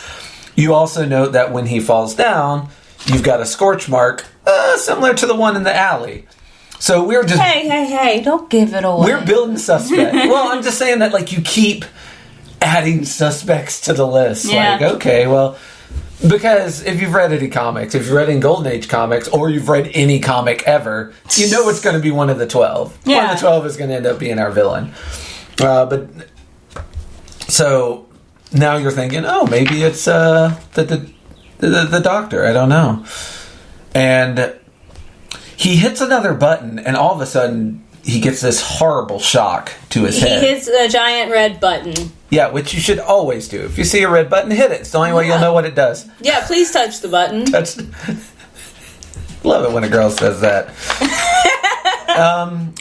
You also note that when he falls down, you've got a scorch mark similar to the one in the alley. So we're just hey, don't give it away. We're building suspects. Well, I'm just saying that like you keep adding suspects to the list. Yeah. Like, okay, well, because if you've read any comics, if you've read any Golden Age comics, or you've read any comic ever, you know it's going to be one of the 12. Yeah. One of the 12 is going to end up being our villain. But so now you're thinking, oh, maybe it's the doctor. I don't know. And he hits another button, and all of a sudden he gets this horrible shock to his head. He hits a giant red button. Yeah, which you should always do. If you see a red button, hit it. It's the only way you'll know what it does. Yeah, please touch the button. Love it when a girl says that.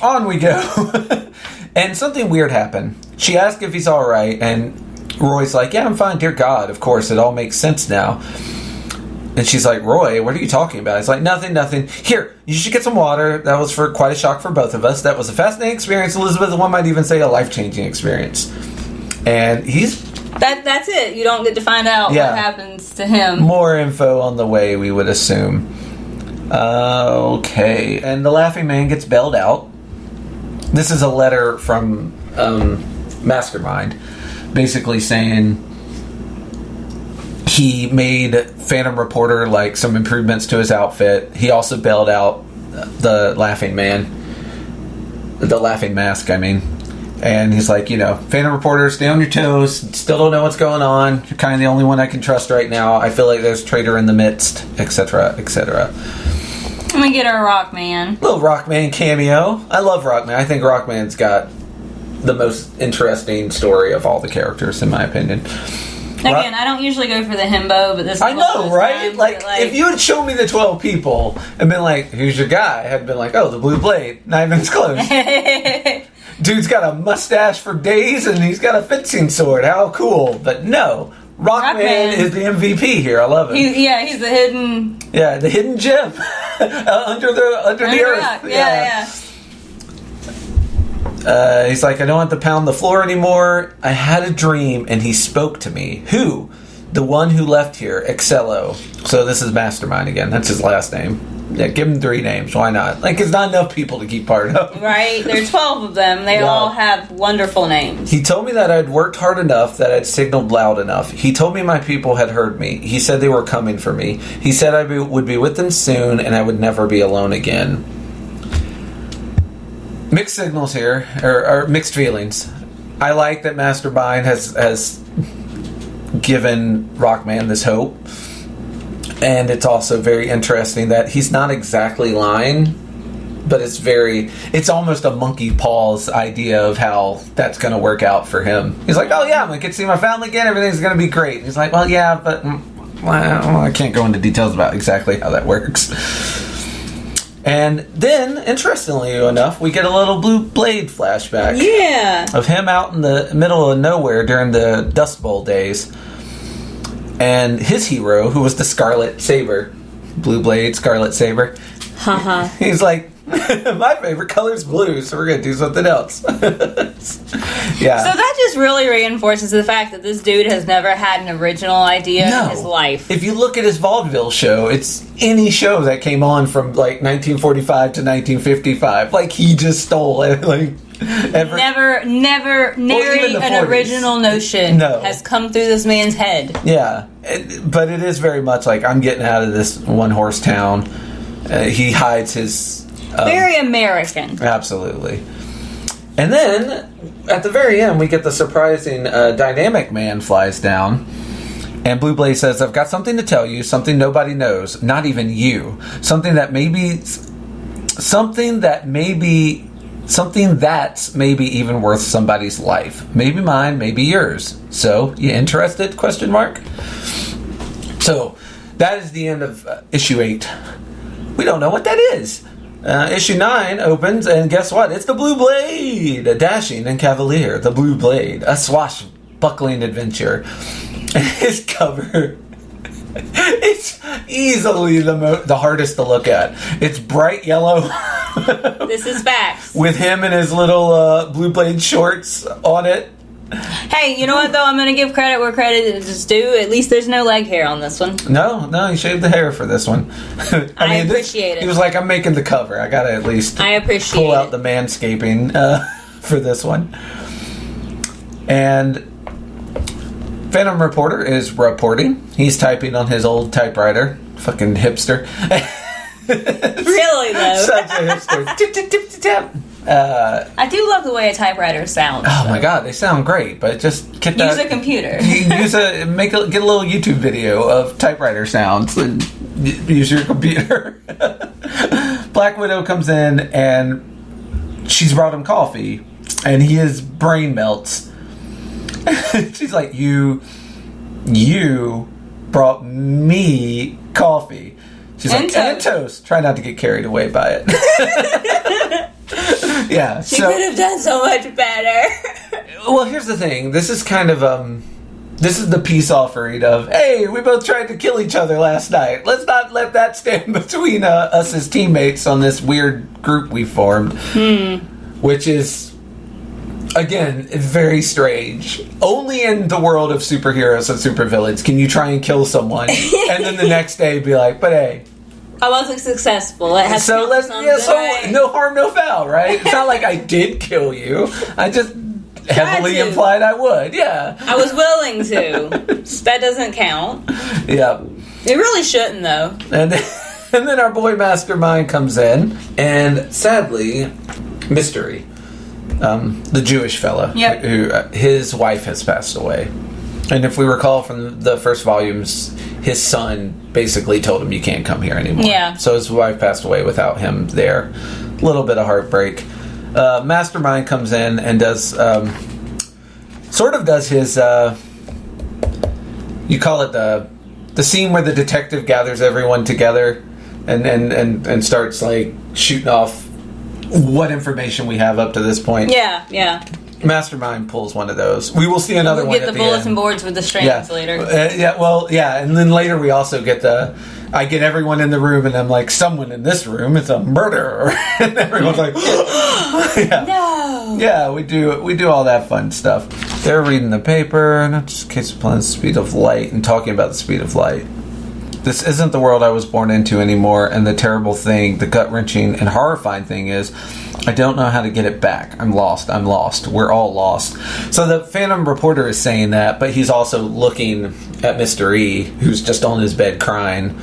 On we go. And something weird happened. She asked if he's all right, and Roy's like, yeah, I'm fine. Dear God, of course, it all makes sense now. And she's like, Roy, what are you talking about? He's like, nothing. Here, you should get some water. That was for quite a shock for both of us. That was a fascinating experience. Elizabeth, one might even say a life-changing experience. And that's it. You don't get to find out what happens to him. More info on the way, we would assume. Okay. And the Laughing Man gets bailed out. This is a letter from Mastermind, basically saying he made Phantom Reporter like some improvements to his outfit. He also bailed out the Laughing Man. The Laughing Mask, I mean. And he's like, Phantom Reporter, stay on your toes. Still don't know what's going on. You're kind of the only one I can trust right now. I feel like there's a traitor in the midst, etc., etc. Let me get our Rockman. Little Rockman cameo. I love Rockman. I think Rockman's got the most interesting story of all the characters, in my opinion. Again, I don't usually go for the himbo, but this is I know, right? times, Like, if you had shown me the 12 people and been like, who's your guy? I had been like, oh, the Blue Blade. Not even as close. Dude's got a mustache for days and he's got a fencing sword. How cool. But no, Rockman is the MVP here. I love it. He's the hidden... Yeah, the hidden gem. under the earth. Yeah. He's like, I don't have to pound the floor anymore. I had a dream and he spoke to me. Who? The one who left here, Excello. So this is Mastermind again. That's his last name. Yeah, give him 3 names. Why not? Like, it's not enough people to keep part of. Right? There are 12 of them. They all have wonderful names. He told me that I'd worked hard enough, that I'd signaled loud enough. He told me my people had heard me. He said they were coming for me. He said I would be with them soon and I would never be alone again. Mixed signals here, or mixed feelings. I like that Mastermind has given Rockman this hope. And it's also very interesting that he's not exactly lying, but it's almost a monkey paw's idea of how that's going to work out for him. He's like, oh yeah, I'm going to get to see my family again, everything's going to be great. And he's like, well, yeah, but I can't go into details about exactly how that works. And then, interestingly enough, we get a little Blue Blade flashback. Yeah. Of him out in the middle of nowhere during the Dust Bowl days. And his hero, who was the Scarlet Saber. Blue Blade, Scarlet Saber. Haha. He's like, My favorite color is blue, so we're going to do something else. Yeah. So that just really reinforces the fact that this dude has never had an original idea in his life. If you look at his vaudeville show, it's any show that came on from like 1945 to 1955. Like he just stole it. Like never nary an original notion has come through this man's head. Yeah, but it is very much like I'm getting out of this one horse town. He hides his very American. Absolutely. And then, at the very end, we get the surprising dynamic man flies down. And Blue Blaze says, I've got something to tell you, something nobody knows, not even you. Something that's maybe even worth somebody's life. Maybe mine, maybe yours. So, you interested? ? So, that is the end of issue 8. We don't know what that is. Issue 9 opens, and guess what? It's the Blue Blade! A dashing and cavalier, the Blue Blade. A swashbuckling adventure. And his cover... It's easily the hardest to look at. It's bright yellow. This is facts. With him and his little Blue Blade shorts on it. Hey, you know what though? I'm going to give credit where credit is due. At least there's no leg hair on this one. No, he shaved the hair for this one. I appreciate it. He was like, I'm making the cover. I got to at least pull out the manscaping for this one. And Phantom Reporter is reporting. He's typing on his old typewriter. Fucking hipster. Really though? Such a hipster. Tip, tip, tip, tip, tip. I do love the way a typewriter sounds. Oh my god, they sound great, but just get use a computer. Get a little YouTube video of typewriter sounds and use your computer. Black Widow comes in and she's brought him coffee, and his brain melts. She's like, "You brought me coffee." She's like, "And toast." Try not to get carried away by it. Yeah, she could have done so much better. Well, here's the thing. This is kind of this is the peace offering of, hey, we both tried to kill each other last night. Let's not let that stand between us as teammates on this weird group we formed, which is, again, very strange. Only in the world of superheroes and supervillains can you try and kill someone and then the next day be like, but hey, I wasn't successful. It has so no harm, no foul, right? It's not like I did kill you. I just heavily implied I would. Yeah, I was willing to. That doesn't count. Yeah, it really shouldn't though. And then our boy Mastermind comes in, and sadly, Mystery, the Jewish fella, who his wife has passed away. And if we recall from the first volumes, his son basically told him, you can't come here anymore. Yeah. So his wife passed away without him there. A little bit of heartbreak. Mastermind comes in and does his, you call it the scene where the detective gathers everyone together and starts like shooting off what information we have up to this point. Yeah. Mastermind pulls one of those. We will see another one at the end. Get the bulletin boards with the strands later. And then later we also get I get everyone in the room, and I'm like, someone in this room is a murderer. And everyone's like, no. Yeah, we do all that fun stuff. They're reading the paper, and in case of plans, the speed of light, and talking about the speed of light. This isn't the world I was born into anymore, and the terrible thing, the gut-wrenching and horrifying thing is, I don't know how to get it back. I'm lost. We're all lost. So the Phantom Reporter is saying that, but he's also looking at Mr. E, who's just on his bed crying.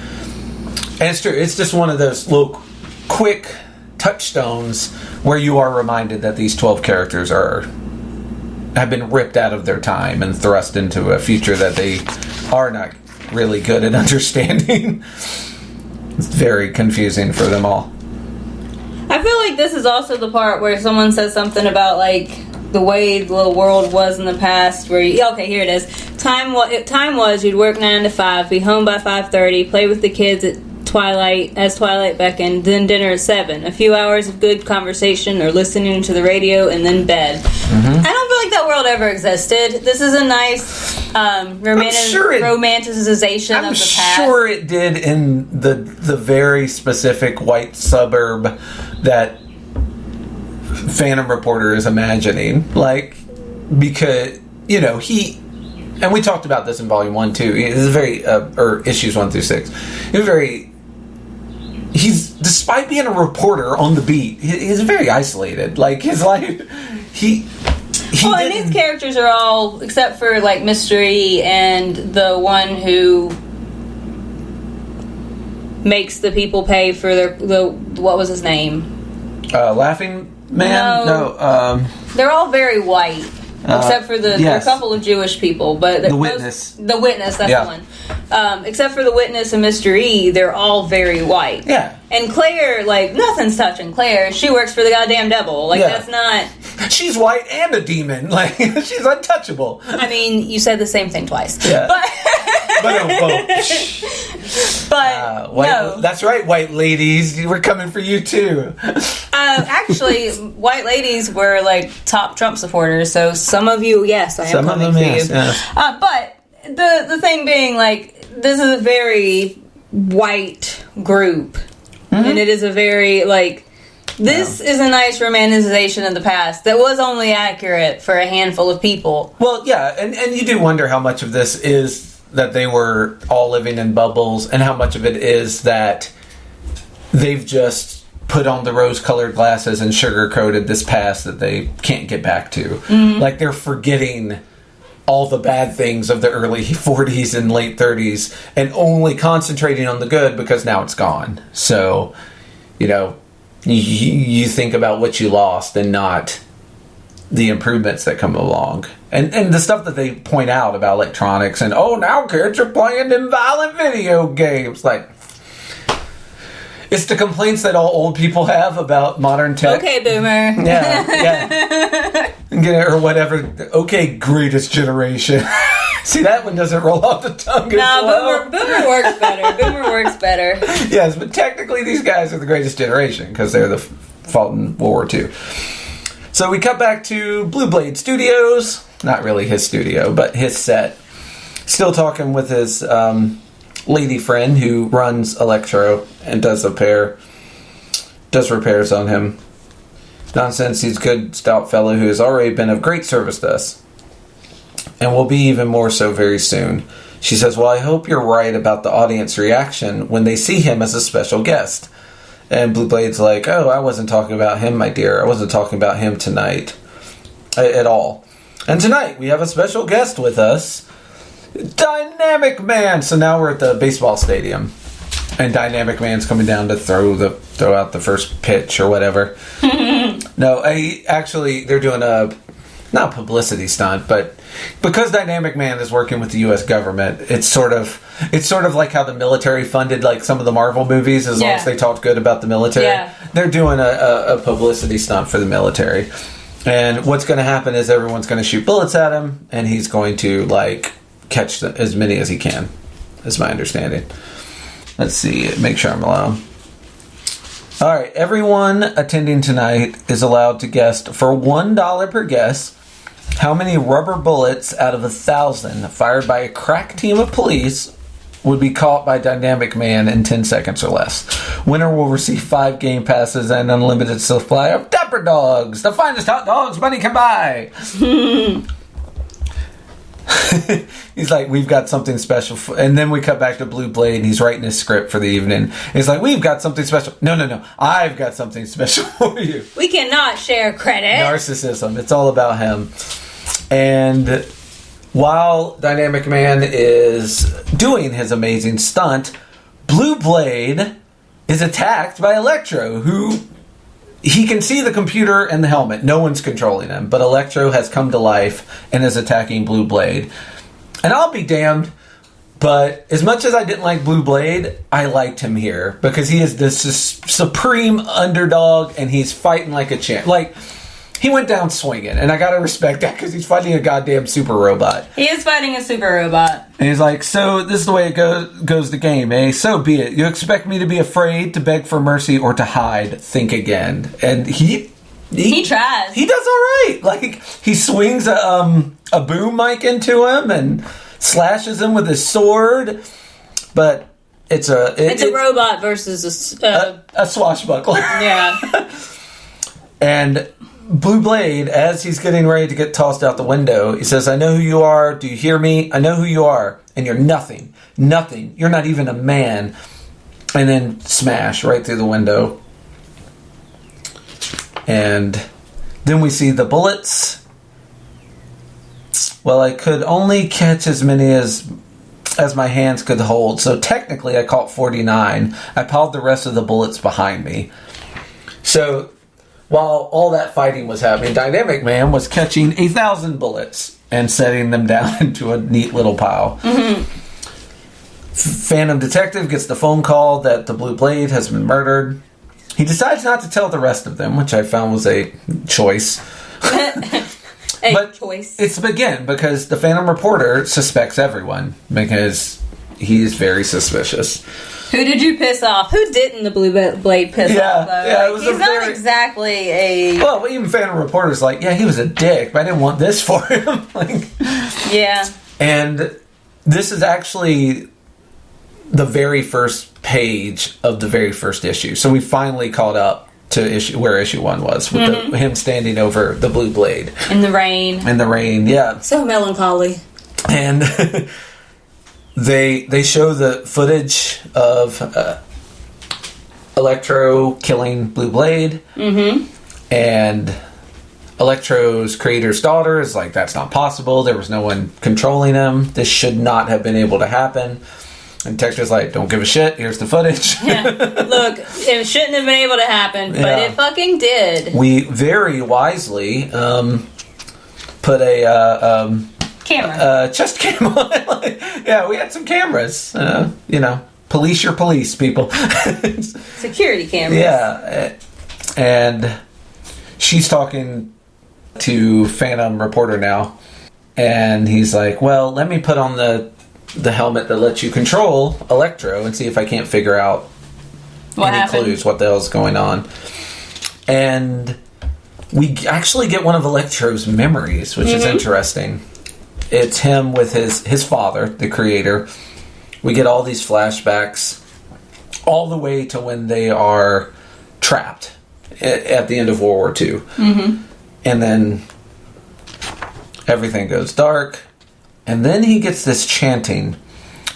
And it's true. It's just one of those little quick touchstones where you are reminded that these 12 characters have been ripped out of their time and thrust into a future that they are not really good at understanding. It's very confusing for them all. I feel like this is also the part where someone says something about like the way the little world was in the past. Where here it is. Time was you'd work 9 to 5, be home by 5:30, play with the kids at twilight as twilight beckoned, then dinner at 7. A few hours of good conversation or listening to the radio, and then bed. Mm-hmm. I don't feel like that world ever existed. This is a nice romanticization of the past. I'm sure it did in the very specific white suburb that Phantom Reporter is imagining. Like, because, you know, and we talked about this in Volume 1 too. He's very, or issues 1 through 6. He's, despite being a reporter on the beat, he's very isolated. Like, his life, and these characters are all, except for, like, Mystery and the one who makes the people pay for what was his name? Laughing Man? No. They're all very white. Except for there are a couple of Jewish people, but the Witness. The Witness, that's the one. Except for the Witness and Mr. E, they're all very white. Yeah. And Claire, like, nothing's touching Claire. She works for the goddamn devil. Like, that's not... She's white and a demon. Like, she's untouchable. I mean, you said the same thing twice. Yeah. No. That's right, white ladies. We're coming for you, too. Actually, white ladies were, like, top Trump supporters, so some of you, yes, I am coming for you. Yes. But the thing being, like, this is a very white group. Mm-hmm. And it is a very, like... This is a nice romanticization of the past that was only accurate for a handful of people. Well, yeah, and you do wonder how much of this is that they were all living in bubbles, and how much of it is that they've just put on the rose-colored glasses and sugar-coated this past that they can't get back to. Mm-hmm. Like, they're forgetting all the bad things of the early 40s and late 30s and only concentrating on the good because now it's gone. So, you know... You think about what you lost and not the improvements that come along. And the stuff that they point out about electronics and, now kids are playing them violent video games. Like, it's the complaints that all old people have about modern tech. Okay, boomer. Yeah. Or whatever. Okay, greatest generation. See, that one doesn't roll off the tongue as well. Boomer works better. Boomer works better. Yes, but technically these guys are the greatest generation because they're the fought in World War II. So we cut back to Blue Blade Studios. Not really his studio, but his set. Still talking with his lady friend who runs Electro and does repairs on him. Nonsense, he's a good, stout fellow who has already been of great service to us. And will be even more so very soon. She says, well, I hope you're right about the audience reaction when they see him as a special guest. And Blue Blade's like, I wasn't talking about him, my dear. I wasn't talking about him tonight at all. And tonight we have a special guest with us, Dynamic Man. So now we're at the baseball stadium. And Dynamic Man's coming down to throw out the first pitch or whatever. No, they're doing not a publicity stunt, but because Dynamic Man is working with the U.S. government, it's sort of like how the military funded like some of the Marvel movies as long as they talked good about the military. Yeah. They're doing a publicity stunt for the military. And what's going to happen is everyone's going to shoot bullets at him, and he's going to like catch as many as he can, is my understanding. Let's see, make sure I'm allowed. All right, everyone attending tonight is allowed to guess for $1 per guess how many rubber bullets out of 1,000 fired by a crack team of police would be caught by Dynamic Man in 10 seconds or less. Winner will receive 5 game passes and unlimited supply of Dapper Dogs, the finest hot dogs money can buy. He's like, we've got something special and then we cut back to Blue Blade and he's writing his script for the evening. He's like, we've got something special. No, I've got something special for you. We cannot share credit. Narcissism, it's all about him. And while Dynamic Man is doing his amazing stunt, Blue Blade is attacked by Electro, who he can see the computer and the helmet. No one's controlling him. But Electro has come to life and is attacking Blue Blade. And I'll be damned, but as much as I didn't like Blue Blade, I liked him here. Because he is this supreme underdog and he's fighting like a champ. Like, he went down swinging. And I gotta respect that because he's fighting a goddamn super robot. He is fighting a super robot. And he's like, so this is the way it goes the game, eh? So be it. You expect me to be afraid, to beg for mercy, or to hide? Think again. And he He tries. He does all right. Like, he swings a boom mic into him and slashes him with his sword, but it's a robot versus a swashbuckler. Yeah. And Blue Blade, as he's getting ready to get tossed out the window, he says, I know who you are. Do you hear me? I know who you are. And you're nothing. Nothing. You're not even a man. And then smash right through the window. And then we see the bullets. Well, I could only catch as many as my hands could hold. So technically I caught 49. I piled the rest of the bullets behind me. So while all that fighting was happening, Dynamic Man was catching 1,000 bullets and setting them down into a neat little pile. Mm-hmm. Phantom Detective gets the phone call that the Blue Blade has been murdered. He decides not to tell the rest of them, which I found was a choice. Choice. It's again because the Phantom Reporter suspects everyone because he is very suspicious. Who did you piss off? Who didn't the Blue Blade piss off, though? Yeah, it was he's not exactly a... Well, even Phantom Reporter's like, yeah, he was a dick, but I didn't want this for him. Yeah. And this is actually the very first page of the very first issue. So we finally caught up to where issue 1 was, with him standing over the Blue Blade. In the rain. In the rain, yeah. So melancholy. And... They show the footage of Electro killing Blue Blade. Mm-hmm. And Electro's creator's daughter is like, that's not possible. There was no one controlling him. This should not have been able to happen. And Texter's like, don't give a shit. Here's the footage. Yeah. Look, it shouldn't have been able to happen, but it fucking did. We very wisely put a... camera. Chest cam on it. Yeah, we had some cameras. Police your police, people. Security cameras. Yeah. And she's talking to Phantom Reporter now. And he's like, well, let me put on the helmet that lets you control Electro and see if I can't figure out clues, what the hell's going on. And we actually get one of Electro's memories, which is interesting. It's him with his father, the creator. We get all these flashbacks all the way to when they are trapped at the end of World War II. Mm-hmm. And then everything goes dark. And then he gets this chanting.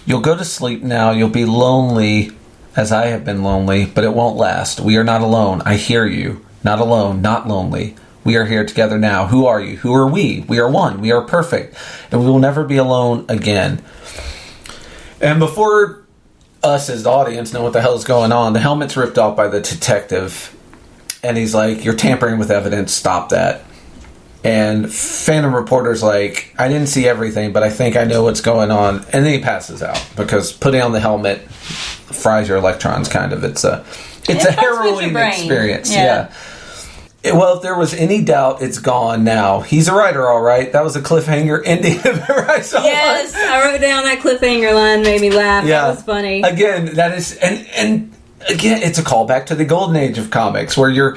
You'll go to sleep now. You'll be lonely as I have been lonely, but it won't last. We are not alone. I hear you. Not alone, not lonely. We are here together now. Who are you? Who are we? We are one. We are perfect. And we will never be alone again. And before us as the audience know what the hell is going on, the helmet's ripped off by the detective. And he's like, you're tampering with evidence. Stop that. And Phantom Reporter's like, I didn't see everything, but I think I know what's going on. And then he passes out because putting on the helmet fries your electrons, kind of. It's a harrowing experience. Yeah. Well, if there was any doubt, it's gone now. He's a writer, all right. That was a cliffhanger ending if ever I saw one. Yes, I wrote down that cliffhanger line, made me laugh. Yeah. That was funny. Again, that is, and again, it's a callback to the golden age of comics, where you're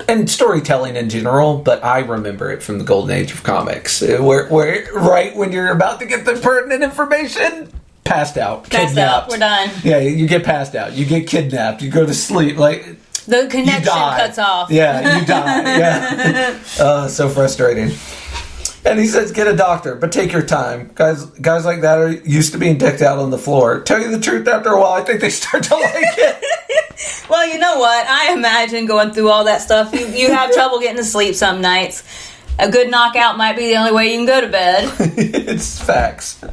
and storytelling in general. But I remember it from the golden age of comics, where right when you're about to get the pertinent information. Passed out. We're done. Yeah, you get passed out. You get kidnapped. You go to sleep. Like. The connection cuts off. Yeah, you die. Yeah. So frustrating. And he says, get a doctor, but take your time. Guys like that are used to being decked out on the floor. Tell you the truth, after a while, I think they start to like it. Well, you know what? I imagine going through all that stuff. You have trouble getting to sleep some nights. A good knockout might be the only way you can go to bed. It's facts.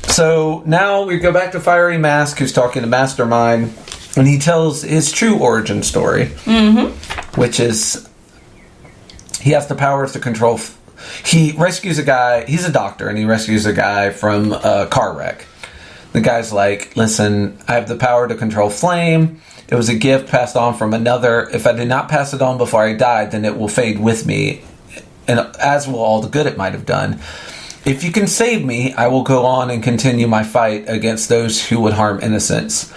So now we go back to Fiery Mask, who's talking to Mastermind. And he tells his true origin story, which is he has the powers to control. He rescues a guy. He's a doctor, and he rescues a guy from a car wreck. The guy's like, listen, I have the power to control flame. It was a gift passed on from another. If I did not pass it on before I died, then it will fade with me, and as will all the good it might have done. If you can save me, I will go on and continue my fight against those who would harm innocents.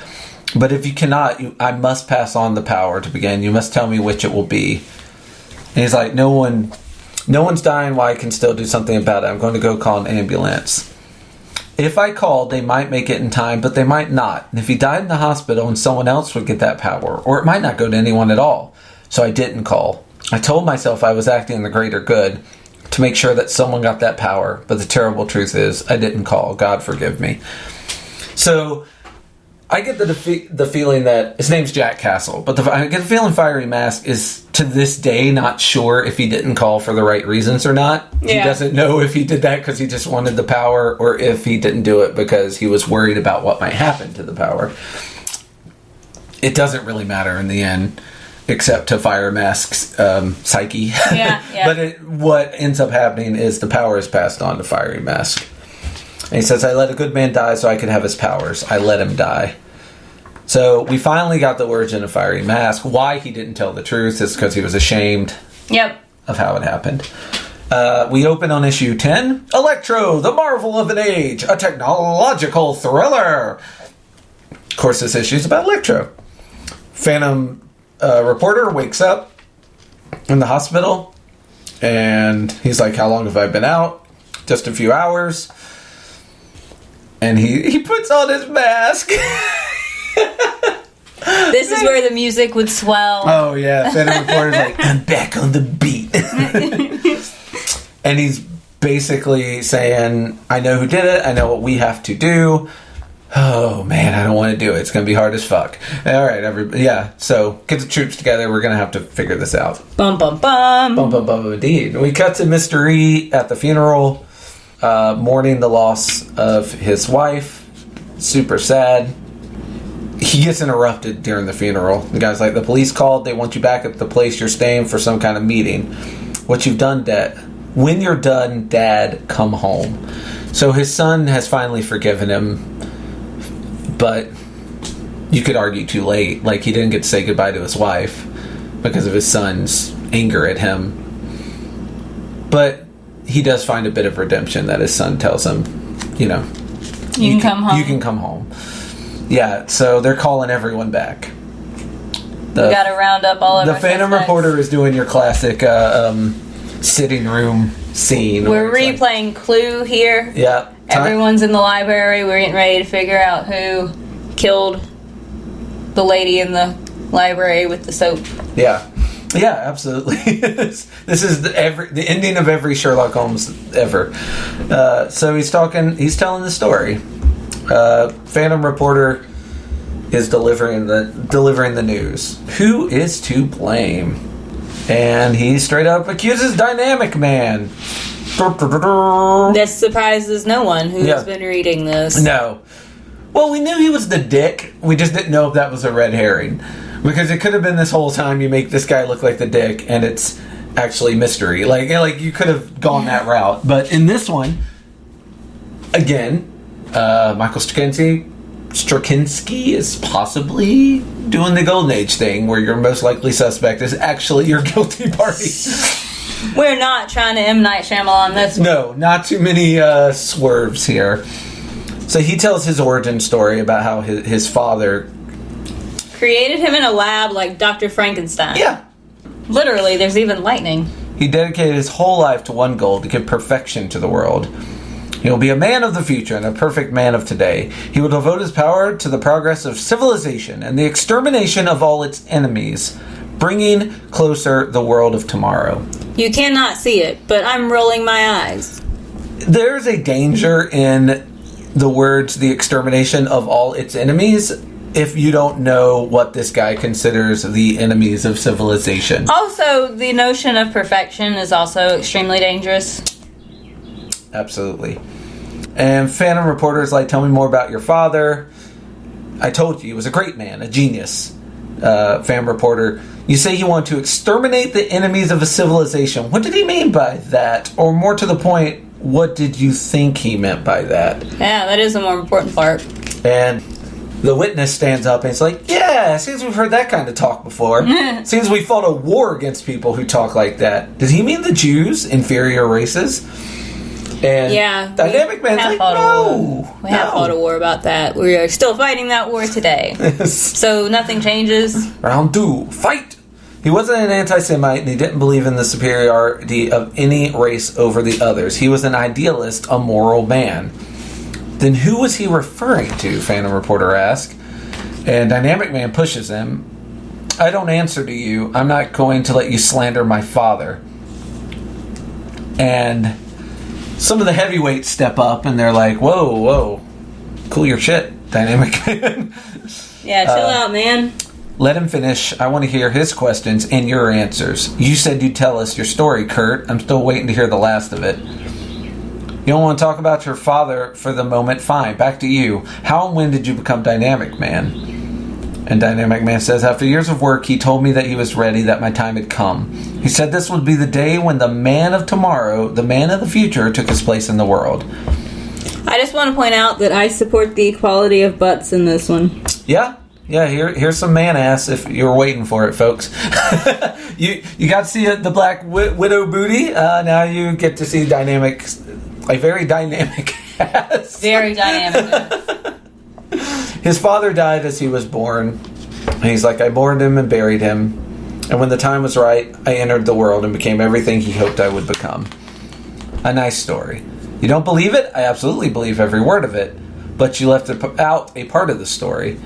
But if you cannot, I must pass on the power to begin. You must tell me which it will be. And he's like, no one's dying while I can still do something about it. I'm going to go call an ambulance. If I called, they might make it in time, but they might not. And if he died in the hospital and someone else would get that power, or it might not go to anyone at all. So I didn't call. I told myself I was acting in the greater good to make sure that someone got that power. But the terrible truth is, I didn't call. God forgive me. So I get the feeling that his name's Jack Castle, but I get the feeling Fiery Mask is to this day not sure if he didn't call for the right reasons or not. Yeah. He doesn't know if he did that because he just wanted the power, or if he didn't do it because he was worried about what might happen to the power. It doesn't really matter in the end, except to Fire Mask's psyche. Yeah. But what ends up happening is the power is passed on to Fiery Mask. And he says, I let a good man die so I could have his powers. I let him die. So we finally got the origin of Fiery Mask. Why he didn't tell the truth is because he was ashamed of how it happened. We open on issue 10. Electro, the marvel of an age. A technological thriller. Of course, this issue is about Electro. Phantom reporter wakes up in the hospital. And he's like, how long have I been out? Just a few hours. And he puts on his mask. This is where the music would swell. Oh, yeah. Phantom Reporter's like, I'm back on the beat. And he's basically saying, I know who did it. I know what we have to do. Oh, man, I don't want to do it. It's going to be hard as fuck. All right, everybody. Yeah, so get the troops together. We're going to have to figure this out. Bum, bum, bum. Bum, bum, bum, indeed. We cut to Mr. E at the funeral, mourning the loss of his wife. Super sad. He gets interrupted during the funeral. The guy's like, the police called. They want you back at the place you're staying for some kind of meeting. What you've done, Dad. When you're done, Dad, come home. So his son has finally forgiven him. But you could argue too late. Like, he didn't get to say goodbye to his wife because of his son's anger at him. But he does find a bit of redemption that his son tells him, you know, you can come home. You can come home. Yeah, so they're calling everyone back. We got to round up all of the Phantom suspects. Reporter is doing your classic sitting room scene. We're replaying Clue here. Yeah. Everyone's in the library. We're getting ready to figure out who killed the lady in the library with the soap. Yeah. Yeah, absolutely. This is the ending of every Sherlock Holmes ever. So he's telling the story. Phantom Reporter is delivering the news. Who is to blame? And he straight up accuses Dynamic Man. That surprises no one who's been reading this. No. Well, we knew he was the dick. We just didn't know if that was a red herring. Because it could have been this whole time you make this guy look like the dick and it's actually mystery. Like you could have gone that route. But in this one, again, Michael Straczynski is possibly doing the Golden Age thing where your most likely suspect is actually your guilty party. We're not trying to M. Night Shyamalan this one. No, not too many swerves here. So he tells his origin story about how his father created him in a lab like Dr. Frankenstein. Yeah. Literally, there's even lightning. He dedicated his whole life to one goal, to give perfection to the world. He will be a man of the future and a perfect man of today. He will devote his power to the progress of civilization and the extermination of all its enemies, bringing closer the world of tomorrow. You cannot see it, but I'm rolling my eyes. There's a danger in the words, the extermination of all its enemies, if you don't know what this guy considers the enemies of civilization. Also, the notion of perfection is also extremely dangerous. Absolutely. And Phantom Reporter's like, tell me more about your father. I told you, he was a great man, a genius. Phantom Reporter, you say he wanted to exterminate the enemies of a civilization. What did he mean by that? Or more to the point, what did you think he meant by that? Yeah, that is the more important part. And the witness stands up and it's like, yeah, it seems we've heard that kind of talk before. It seems we fought a war against people who talk like that. Does he mean the Jews, inferior races? And Yeah, Dynamic Man's like, no. We have fought a war about that. We are still fighting that war today. So nothing changes. Round 2, fight! He wasn't an anti-Semite, and he didn't believe in the superiority of any race over the others. He was an idealist, a moral man. Then who was he referring to, Phantom Reporter asked. And Dynamic Man pushes him. I don't answer to you. I'm not going to let you slander my father. And some of the heavyweights step up, and they're like, whoa, cool your shit, Dynamic Man. Yeah, chill out, man. Let him finish. I want to hear his questions and your answers. You said you'd tell us your story, Kurt. I'm still waiting to hear the last of it. You don't want to talk about your father for the moment? Fine. Back to you. How and when did you become Dynamic Man? And Dynamic Man says, after years of work, he told me that he was ready, that my time had come. He said this would be the day when the man of tomorrow, the man of the future, took his place in the world. I just want to point out that I support the equality of butts in this one. Yeah. Yeah, here's some man ass if you're waiting for it, folks. you got to see the Black Widow booty. Now you get to see a very dynamic ass. Very dynamic. His father died as he was born. And he's like, I mourned him and buried him. And when the time was right, I entered the world and became everything he hoped I would become. A nice story. You don't believe it? I absolutely believe every word of it. But you left out a part of the story,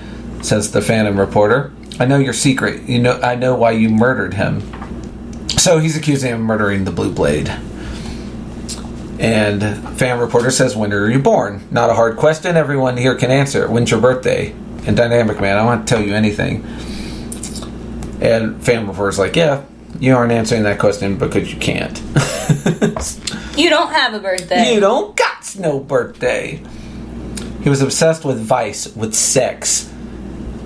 says the Phantom Reporter. I know your secret. I know why you murdered him. So he's accusing him of murdering the Blue Blade. And Phantom Reporter says, when are you born? Not a hard question. Everyone here can answer. When's your birthday? And Dynamic Man, I want to tell you anything. And Phantom Reporter's like, yeah, you aren't answering that question because you can't. You don't have a birthday. You don't got no birthday. He was obsessed with vice, with sex.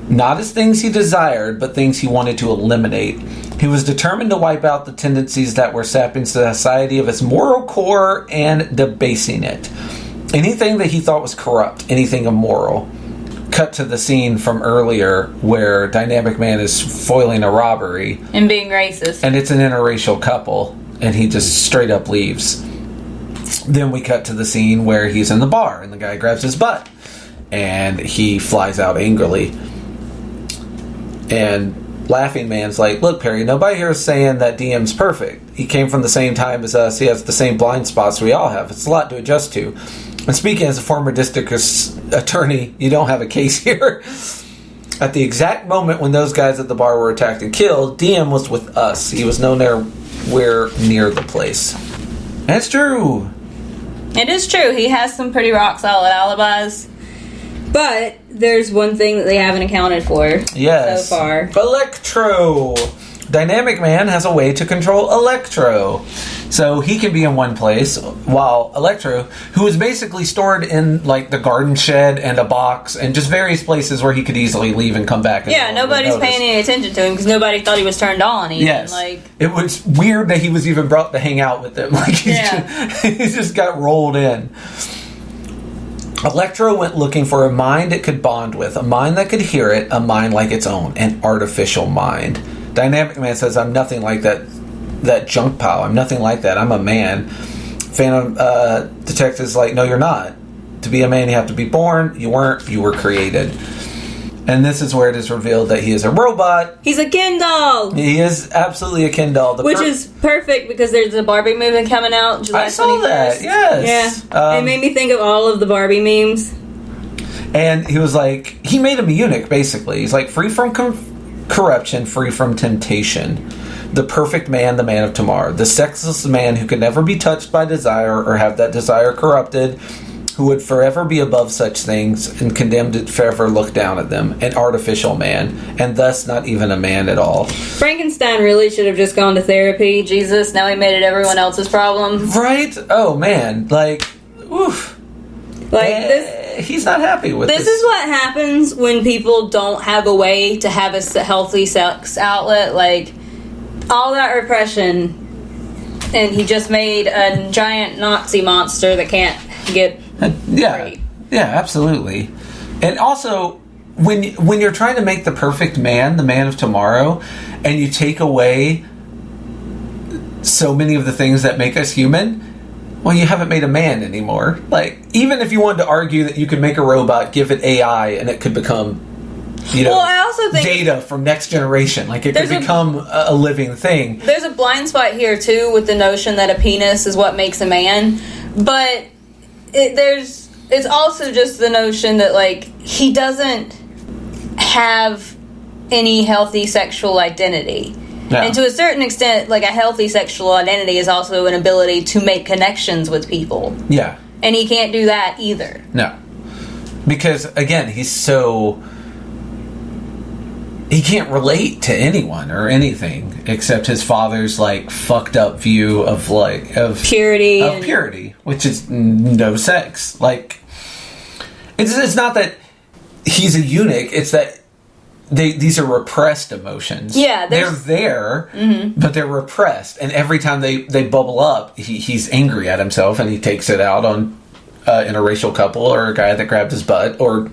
Not as things he desired, but things he wanted to eliminate. He was determined to wipe out the tendencies that were sapping society of its moral core and debasing it. Anything that he thought was corrupt, anything immoral. Cut to the scene from earlier where Dynamic Man is foiling a robbery. And being racist. And it's an interracial couple, and he just straight up leaves. Then we cut to the scene where he's in the bar, and the guy grabs his butt. And he flies out angrily. And Laughing Man's like, look, Perry, nobody here is saying that DM's perfect. He came from the same time as us. He has the same blind spots we all have. It's a lot to adjust to. And speaking as a former district attorney, you don't have a case here. At the exact moment when those guys at the bar were attacked and killed, DM was with us. He was nowhere near the place. And it's true. It is true. He has some pretty rock solid alibis. But there's one thing that they haven't accounted for so far. Electro. Dynamic Man has a way to control Electro. So he can be in one place, while Electro, who is basically stored in like the garden shed and a box and just various places where he could easily leave and come back. Yeah, nobody's paying any attention to him because nobody thought he was turned on even. Yes. Like, it was weird that he was even brought to hang out with them. Like he just got rolled in. Electro went looking for a mind it could bond with, a mind that could hear it, a mind like its own, an artificial mind. Dynamic Man says, I'm nothing like that junk pile. I'm nothing like that. I'm a man. Phantom Detective's like, no, you're not. To be a man, you have to be born. You weren't. You were created. And this is where it is revealed that he is a robot. He's a Ken doll. He is absolutely a Ken doll. Which is perfect because there's a Barbie movie coming out July 21st. I saw that, yes. Yeah. It made me think of all of the Barbie memes. And he was like, he made him a eunuch, basically. He's like, free from corruption, free from temptation. The perfect man, the man of tomorrow. The sexless man who could never be touched by desire or have that desire corrupted, who would forever be above such things and condemned to forever look down at them. An artificial man, and thus not even a man at all. Frankenstein really should have just gone to therapy. Jesus, now he made it everyone else's problem. Right? Oh, man. Like, oof. Like, this... He's not happy with this. This is what happens when people don't have a way to have a healthy sex outlet. Like, all that repression, and he just made a giant Nazi monster that can't get... Yeah, absolutely. And also, when you're trying to make the perfect man, the man of tomorrow, and you take away so many of the things that make us human, well, you haven't made a man anymore. Like, even if you wanted to argue that you could make a robot, give it AI, and it could become, well, I also think data from next generation. Like, it could become a living thing. There's a blind spot here, too, with the notion that a penis is what makes a man. But it's also just the notion that, like, he doesn't have any healthy sexual identity. Yeah. And to a certain extent, like, a healthy sexual identity is also an ability to make connections with people. Yeah. And he can't do that either. No. Because, again, he can't relate to anyone or anything except his father's, like, fucked up view of purity, which is no sex. Like, it's not that he's a eunuch, it's that these are repressed emotions. Yeah, they're there, but they're repressed. And every time they bubble up, he's angry at himself, and he takes it out on an interracial couple or a guy that grabbed his butt or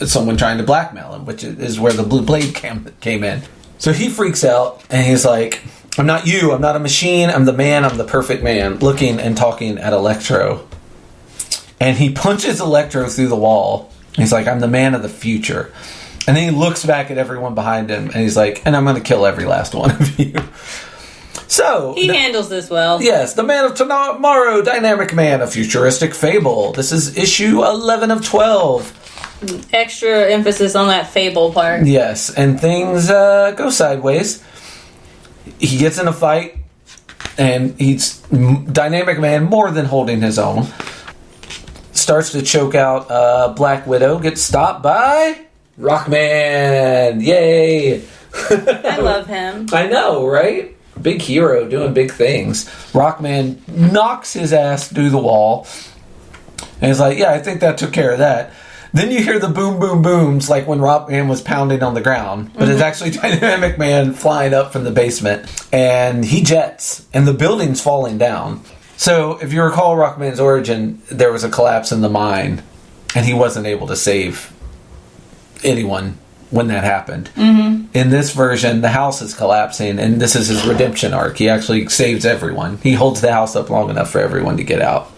someone trying to blackmail him, which is where the blue blade came in. So he freaks out, and he's like, I'm not you, I'm not a machine, I'm the man, I'm the perfect man, looking and talking at Electro. And he punches Electro through the wall. He's like, I'm the man of the future. And then he looks back at everyone behind him, and he's like, and I'm going to kill every last one of you. So he handles this well. Yes, the man of tomorrow, dynamic man, a futuristic fable. This is issue 11 of 12. Extra emphasis on that fable part. Yes, and things go sideways. He gets in a fight, and he's dynamic man more than holding his own. Starts to choke out Black Widow, gets stopped by Rockman. Yay! I love him. I know, right? Big hero doing big things. Rockman knocks his ass through the wall, and he's like, yeah, I think that took care of that. Then you hear the boom, boom, booms, like when Rockman was pounding on the ground. But it's actually Dynamic Man flying up from the basement. And he jets, and the building's falling down. So, if you recall Rockman's origin, there was a collapse in the mine, and he wasn't able to save anyone when that happened. In this version, the house is collapsing, and this is his redemption arc. He actually saves everyone. He holds the house up long enough for everyone to get out.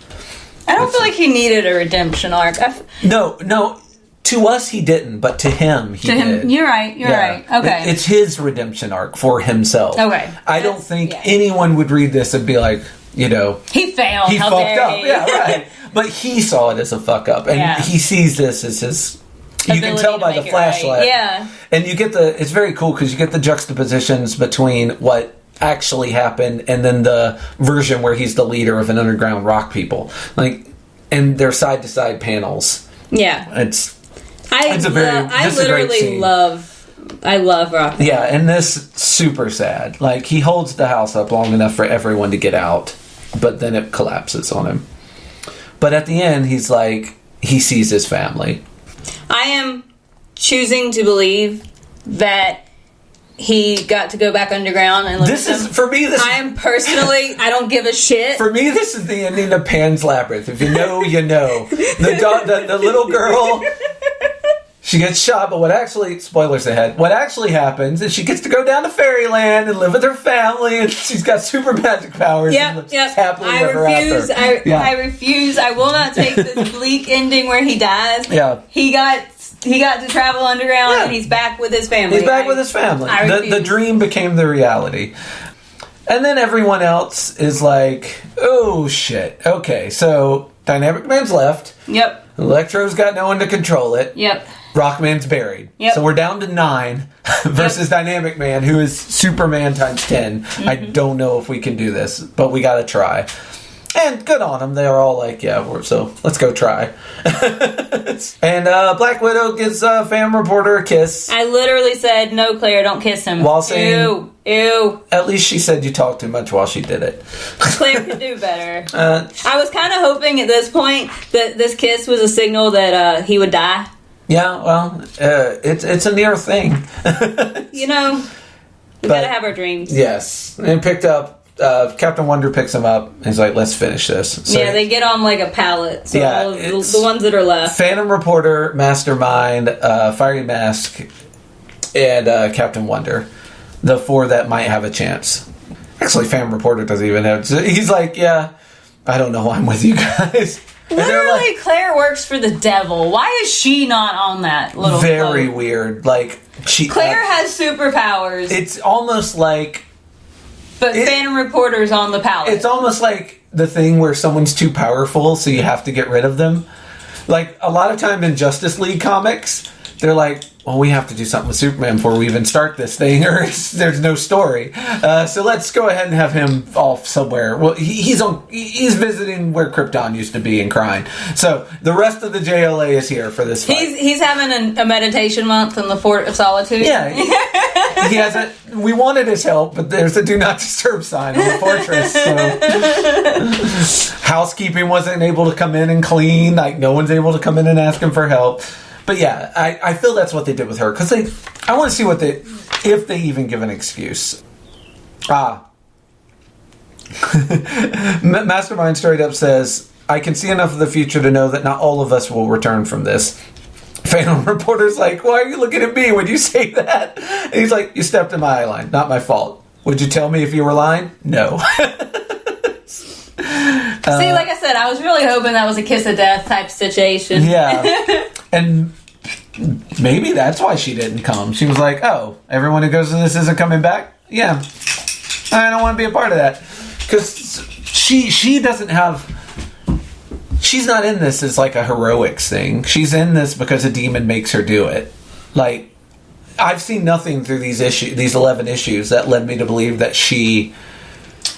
I don't feel like he needed a redemption arc. No. To us, he didn't, but to him, he did. You're right. Okay. It's his redemption arc for himself. Okay. I don't think anyone would read this and be like, you know... He failed. He fucked up. Yeah, right. But he saw it as a fuck up. And he sees this as his... You can tell by the flashlight. Right. Yeah. And you get it's very cool because you get the juxtapositions between what actually happened and then the version where he's the leader of an underground rock people. Like, and they're side to side panels. Yeah. I love rock. Yeah, and this super sad. Like, he holds the house up long enough for everyone to get out, but then it collapses on him. But at the end, he's like, he sees his family. I am choosing to believe that he got to go back underground and live with them. For me, I am personally, I don't give a shit. For me, this is the ending of Pan's Labyrinth. If you know, you know. The little girl, she gets shot, but spoilers ahead, what actually happens is she gets to go down to Fairyland and live with her family, and she's got super magic powers. Yep. Happily I refuse. I will not take this bleak ending where he dies. Yeah. He got to travel underground, and he's back with his family. He's back with his family. The dream became the reality. And then everyone else is like, oh shit. Okay, so Dynamic Man's left. Yep. Electro's got no one to control it. Yep. Rockman's buried. Yep. So we're down to 9 versus Dynamic Man, who is Superman times 10. I don't know if we can do this, but we gotta try. And good on them. They are all like, so let's go try. And Black Widow gives Fan Reporter a kiss. I literally said, no, Claire, don't kiss him. While saying, ew. At least she said you talked too much while she did it. Claire could do better. I was kind of hoping at this point that this kiss was a signal that he would die. Yeah, well, it's a near thing. You know, we gotta have our dreams. Yes. And picked up, Captain Wonder picks him up and he's like, let's finish this. So, yeah, they get on like a pallet. So all of the ones that are left. Phantom Reporter, Mastermind, Fiery Mask, and Captain Wonder. The 4 that might have a chance. Actually, Phantom Reporter doesn't even have... He's like, yeah, I don't know why I'm with you guys. Literally, Claire works for the devil. Why is she not on that little Very boat? weird. Like, Claire has superpowers. It's almost like... But Phantom Reporter's on the pallet. It's almost like the thing where someone's too powerful, so you have to get rid of them. Like, a lot of time in Justice League comics, they're like, well, we have to do something with Superman before we even start this thing, or there's no story. So let's go ahead and have him off somewhere. Well, he's visiting where Krypton used to be and crying. So the rest of the JLA is here for this fight. He's having a meditation month in the Fort of Solitude. Yeah. He hasn't. We wanted his help, but there's a do not disturb sign on the fortress. So housekeeping wasn't able to come in and clean. Like, no one's able to come in and ask him for help. But yeah, I feel that's what they did with her, because I want to see if they even give an excuse. Mastermind straight up says, I can see enough of the future to know that not all of us will return from this. Phantom Reporter's like, why are you looking at me when you say that? And he's like, you stepped in my eye line, not my fault. Would you tell me if you were lying? No. See, like I said, I was really hoping that was a kiss of death type situation. Yeah. And maybe that's why she didn't come. She was like, oh, everyone who goes to this isn't coming back? Yeah. I don't want to be a part of that. Because she doesn't have... She's not in this as like a heroics thing. She's in this because a demon makes her do it. Like, I've seen nothing through these 11 issues that led me to believe that she...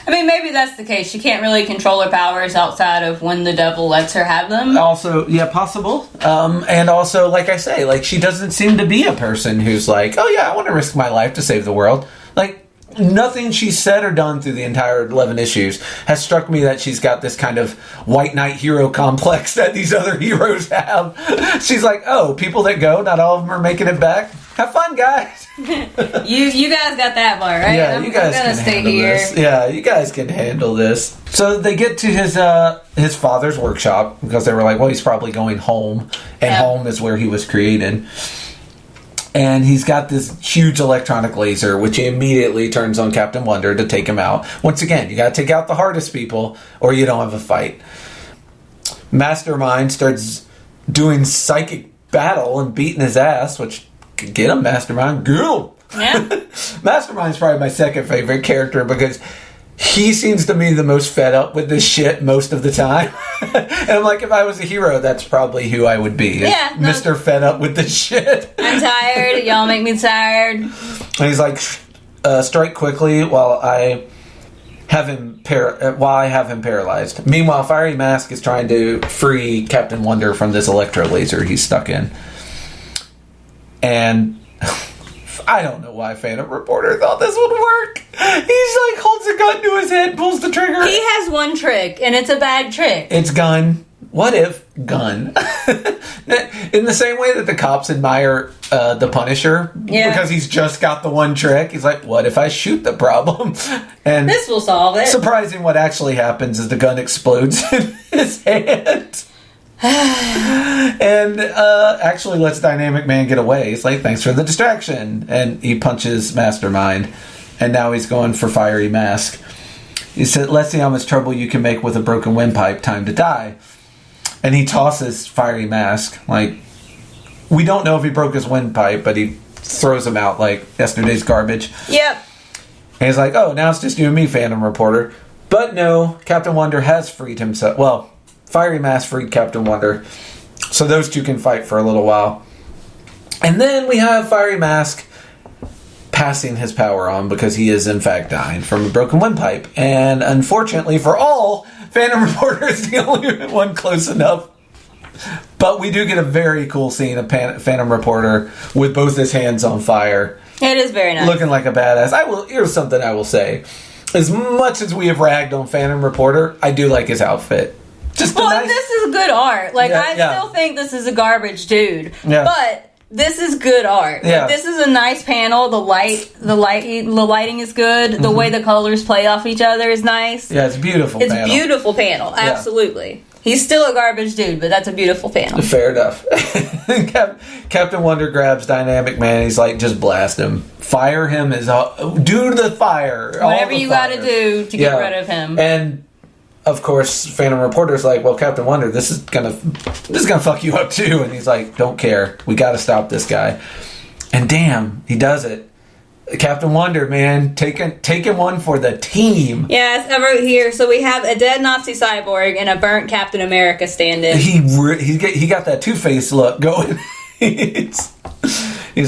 I mean, maybe that's the case. She can't really control her powers outside of when the devil lets her have them. Also, yeah, possible. And also, like I say, like, she doesn't seem to be a person who's like, oh yeah, I want to risk my life to save the world. Like, nothing she's said or done through the entire 11 issues has struck me that she's got this kind of white knight hero complex that these other heroes have. She's like, oh, people that go, not all of them are making it back. Have fun, guys. You guys got that part, right? Yeah, you guys can handle this. Yeah, you guys can handle this. So they get to his father's workshop because they were like, well, he's probably going home, and home is where he was created. And he's got this huge electronic laser, which he immediately turns on Captain Wonder to take him out. Once again, you got to take out the hardest people, or you don't have a fight. Mastermind starts doing psychic battle and beating his ass, which... Get him, Mastermind. Get him. Yeah. Mastermind's probably my second favorite character because he seems to me the most fed up with this shit most of the time. And I'm like, if I was a hero, that's probably who I would be. Yeah. Mr. Fed Up with this shit. I'm tired. Y'all make me tired. And he's like, strike quickly while I have him paralyzed. Meanwhile, Fiery Mask is trying to free Captain Wonder from this electro laser he's stuck in. And I don't know why Phantom Reporter thought this would work. He's like, holds a gun to his head, pulls the trigger. He has one trick, and it's a bad trick. It's gun. What if gun? In the same way that the cops admire the Punisher, because he's just got the one trick. He's like, what if I shoot the problem? And this will solve it. Surprising what actually happens is the gun explodes in his hand. And actually lets Dynamic Man get away. He's like, thanks for the distraction. And he punches Mastermind. And now he's going for Fiery Mask. He said, let's see how much trouble you can make with a broken windpipe. Time to die. And he tosses Fiery Mask. Like, we don't know if he broke his windpipe, but he throws him out like yesterday's garbage. Yep. And he's like, oh, now it's just you and me, Phantom Reporter. But no, Captain Wonder has freed himself. Well, Fiery Mask freed Captain Wonder. So those two can fight for a little while. And then we have Fiery Mask passing his power on because he is in fact dying from a broken windpipe. And unfortunately for all, Phantom Reporter is the only one close enough. But we do get a very cool scene of Phantom Reporter with both his hands on fire. It is very nice. Looking like a badass. Here's something I will say. As much as we have ragged on Phantom Reporter, I do like his outfit. Just this is good art. Like, I still think this is a garbage dude. Yeah. But this is good art. Yeah. Like, this is a nice panel. The lighting is good. The way the colors play off each other is nice. Yeah, it's a beautiful panel. It's a beautiful panel. Absolutely. Yeah. He's still a garbage dude, but that's a beautiful panel. Fair enough. Captain Wonder grabs Dynamic Man. He's like, just blast him. Fire him. Do the fire. Whatever you got to do to get rid of him. And of course, Phantom Reporter's like, well, Captain Wonder, this is gonna fuck you up too. And he's like, don't care. We got to stop this guy. And damn, he does it. Captain Wonder, man, taking one for the team. Yes, I wrote here. So we have a dead Nazi cyborg and a burnt Captain America stand-in. He got that Two-Face look going. He's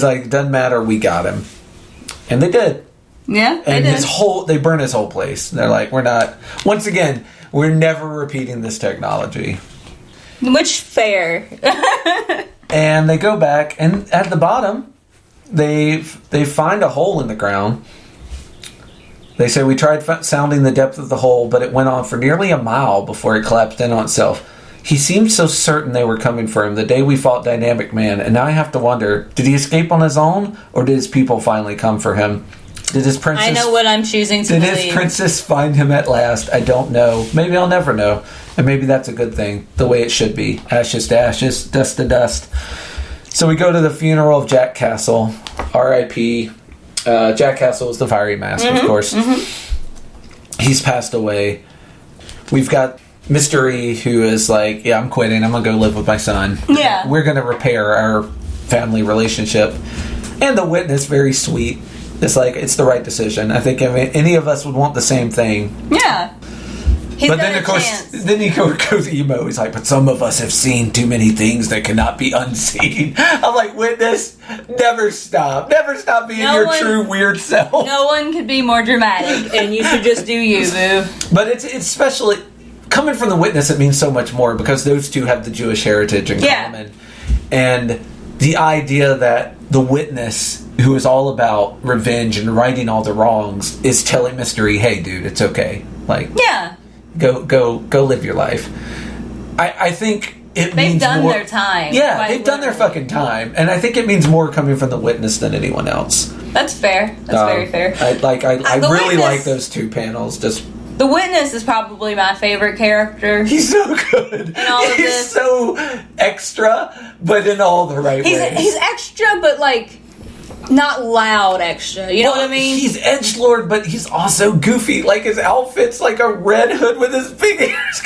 like, doesn't matter, we got him, and they did. Yeah, and they burned his whole place. They're like, we're never repeating this technology. Which fair. And they go back, and at the bottom, they find a hole in the ground. They say, we tried sounding the depth of the hole, but it went on for nearly a mile before it collapsed in on itself. He seemed so certain they were coming for him the day we fought Dynamic Man, and now I have to wonder, did he escape on his own, or did his people finally come for him? Did his princess... I know what I'm choosing to believe. believe. Did his princess find him at last? I don't know. Maybe I'll never know. And maybe that's a good thing, the way it should be. Ashes to ashes, dust to dust. So we go to the funeral of Jack Castle, R.I.P. Jack Castle was the fiery mask, of course. Mm-hmm. He's passed away. We've got Mystery, who is like, yeah, I'm quitting. I'm going to go live with my son. Yeah. We're going to repair our family relationship. And the Witness, very sweet. It's like, it's the right decision. I think any of us would want the same thing. Yeah. But then, of course, then he goes emo. He's like, but some of us have seen too many things that cannot be unseen. I'm like, Witness, never stop. Never stop being your true weird self. No one could be more dramatic, and you should just do you, boo. But it's especially... Coming from the Witness, it means so much more because those two have the Jewish heritage in common. And the idea that the Witness, who is all about revenge and righting all the wrongs, is telling Mystery, hey, dude, it's okay. Like, go live your life. I think it means done more, their time. Yeah, they've done their fucking time. And I think it means more coming from the Witness than anyone else. That's fair. That's very fair. I really like those two panels. Just... The Witness is probably my favorite character. He's so good. In all of He's so extra, but in all the right ways. He's extra, but like not loud extra. You know what I mean? He's edgelord, but he's also goofy. Like his outfit's like a red hood with his big ears.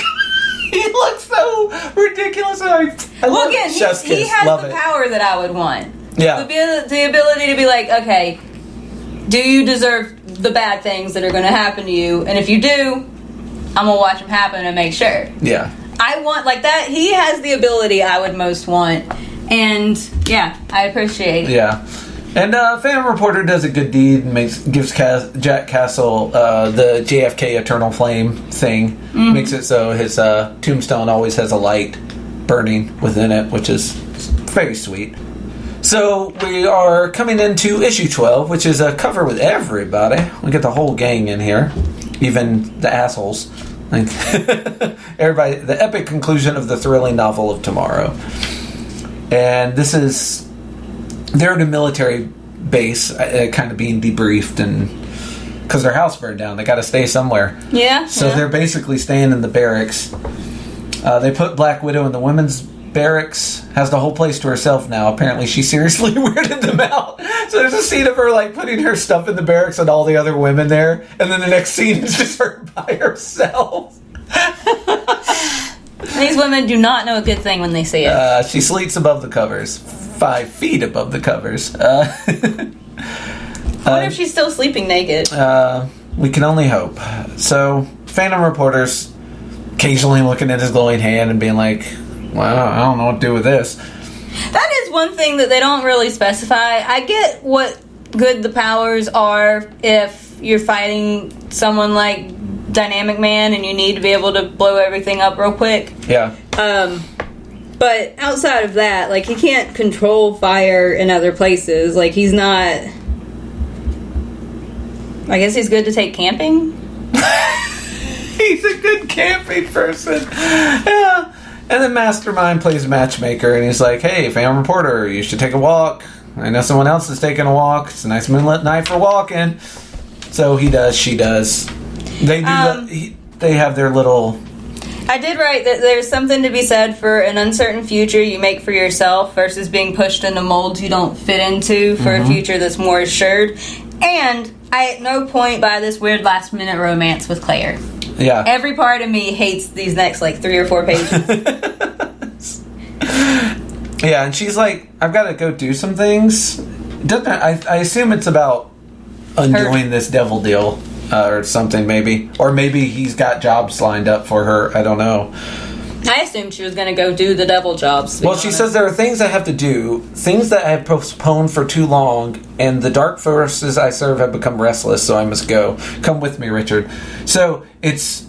He looks so ridiculous. I love again, he has the power that I would want. Yeah, the ability to be like, okay, do you deserve the bad things that are going to happen to you? And if you do, I'm going to watch them happen and make sure. Yeah. I want, like that, he has the ability I would most want. And, yeah, I appreciate it. Yeah. And Phantom Reporter does a good deed and gives Jack Castle the JFK Eternal Flame thing. Mm-hmm. Makes it so his tombstone always has a light burning within it, which is very sweet. So we are coming into issue 12, which is a cover with everybody. We get the whole gang in here, even the assholes. Like everybody. The epic conclusion of the thrilling novel of tomorrow. And this is they're at a military base, kind of being debriefed, and because their house burned down, they got to stay somewhere. Yeah. So they're basically staying in the barracks. They put Black Widow in the women's barracks, has the whole place to herself now. Apparently she seriously weirded them out. So there's a scene of her like putting her stuff in the barracks and all the other women there, and then the next scene is just her by herself. These women do not know a good thing when they see it. She sleeps above the covers, 5 feet above the covers. I wonder if she's still sleeping naked. We can only hope. So Phantom Reporter's occasionally looking at his glowing hand and being like, well, I don't know what to do with this. That is one thing that they don't really specify. I get what good the powers are if you're fighting someone like Dynamic Man and you need to be able to blow everything up real quick. Yeah. But outside of that, like, he can't control fire in other places. Like, he's not... I guess he's good to take camping? He's a good camping person. Yeah. And then Mastermind plays matchmaker, and he's like, hey, Phantom Reporter, you should take a walk. I know someone else is taking a walk. It's a nice moonlit night for walking. So he does, she does. They do they have their little... I did write that there's something to be said for an uncertain future you make for yourself versus being pushed into molds you don't fit into for a future that's more assured. And I at no point buy this weird last-minute romance with Claire. Yeah. Every part of me hates these next, like, 3 or 4 pages. Yeah, and she's like, I've got to go do some things. I assume it's about undoing this devil deal or something, maybe. Or maybe he's got jobs lined up for her. I don't know. I assumed she was going to go do the devil jobs. Well, she says there are things I have to do, things that I have postponed for too long, and the dark forces I serve have become restless, so I must go. Come with me, Richard. So, it's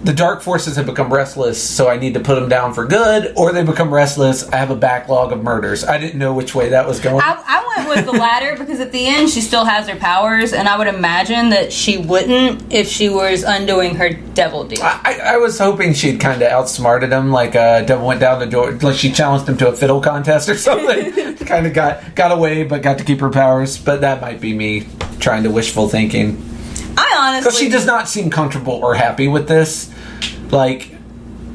the dark forces have become restless, so I need to put them down for good, or they become restless, I have a backlog of murders. I didn't know which way that was going. I went with the latter, because at the end she still has her powers, and I would imagine that she wouldn't if she was undoing her devil deal. I was hoping she'd kind of outsmarted him, like Devil went down the door, like she challenged him to a fiddle contest or something. Kind of got away, but got to keep her powers. But that might be me trying to wishful thinking. I honestly... Because she does not seem comfortable or happy with this. Like,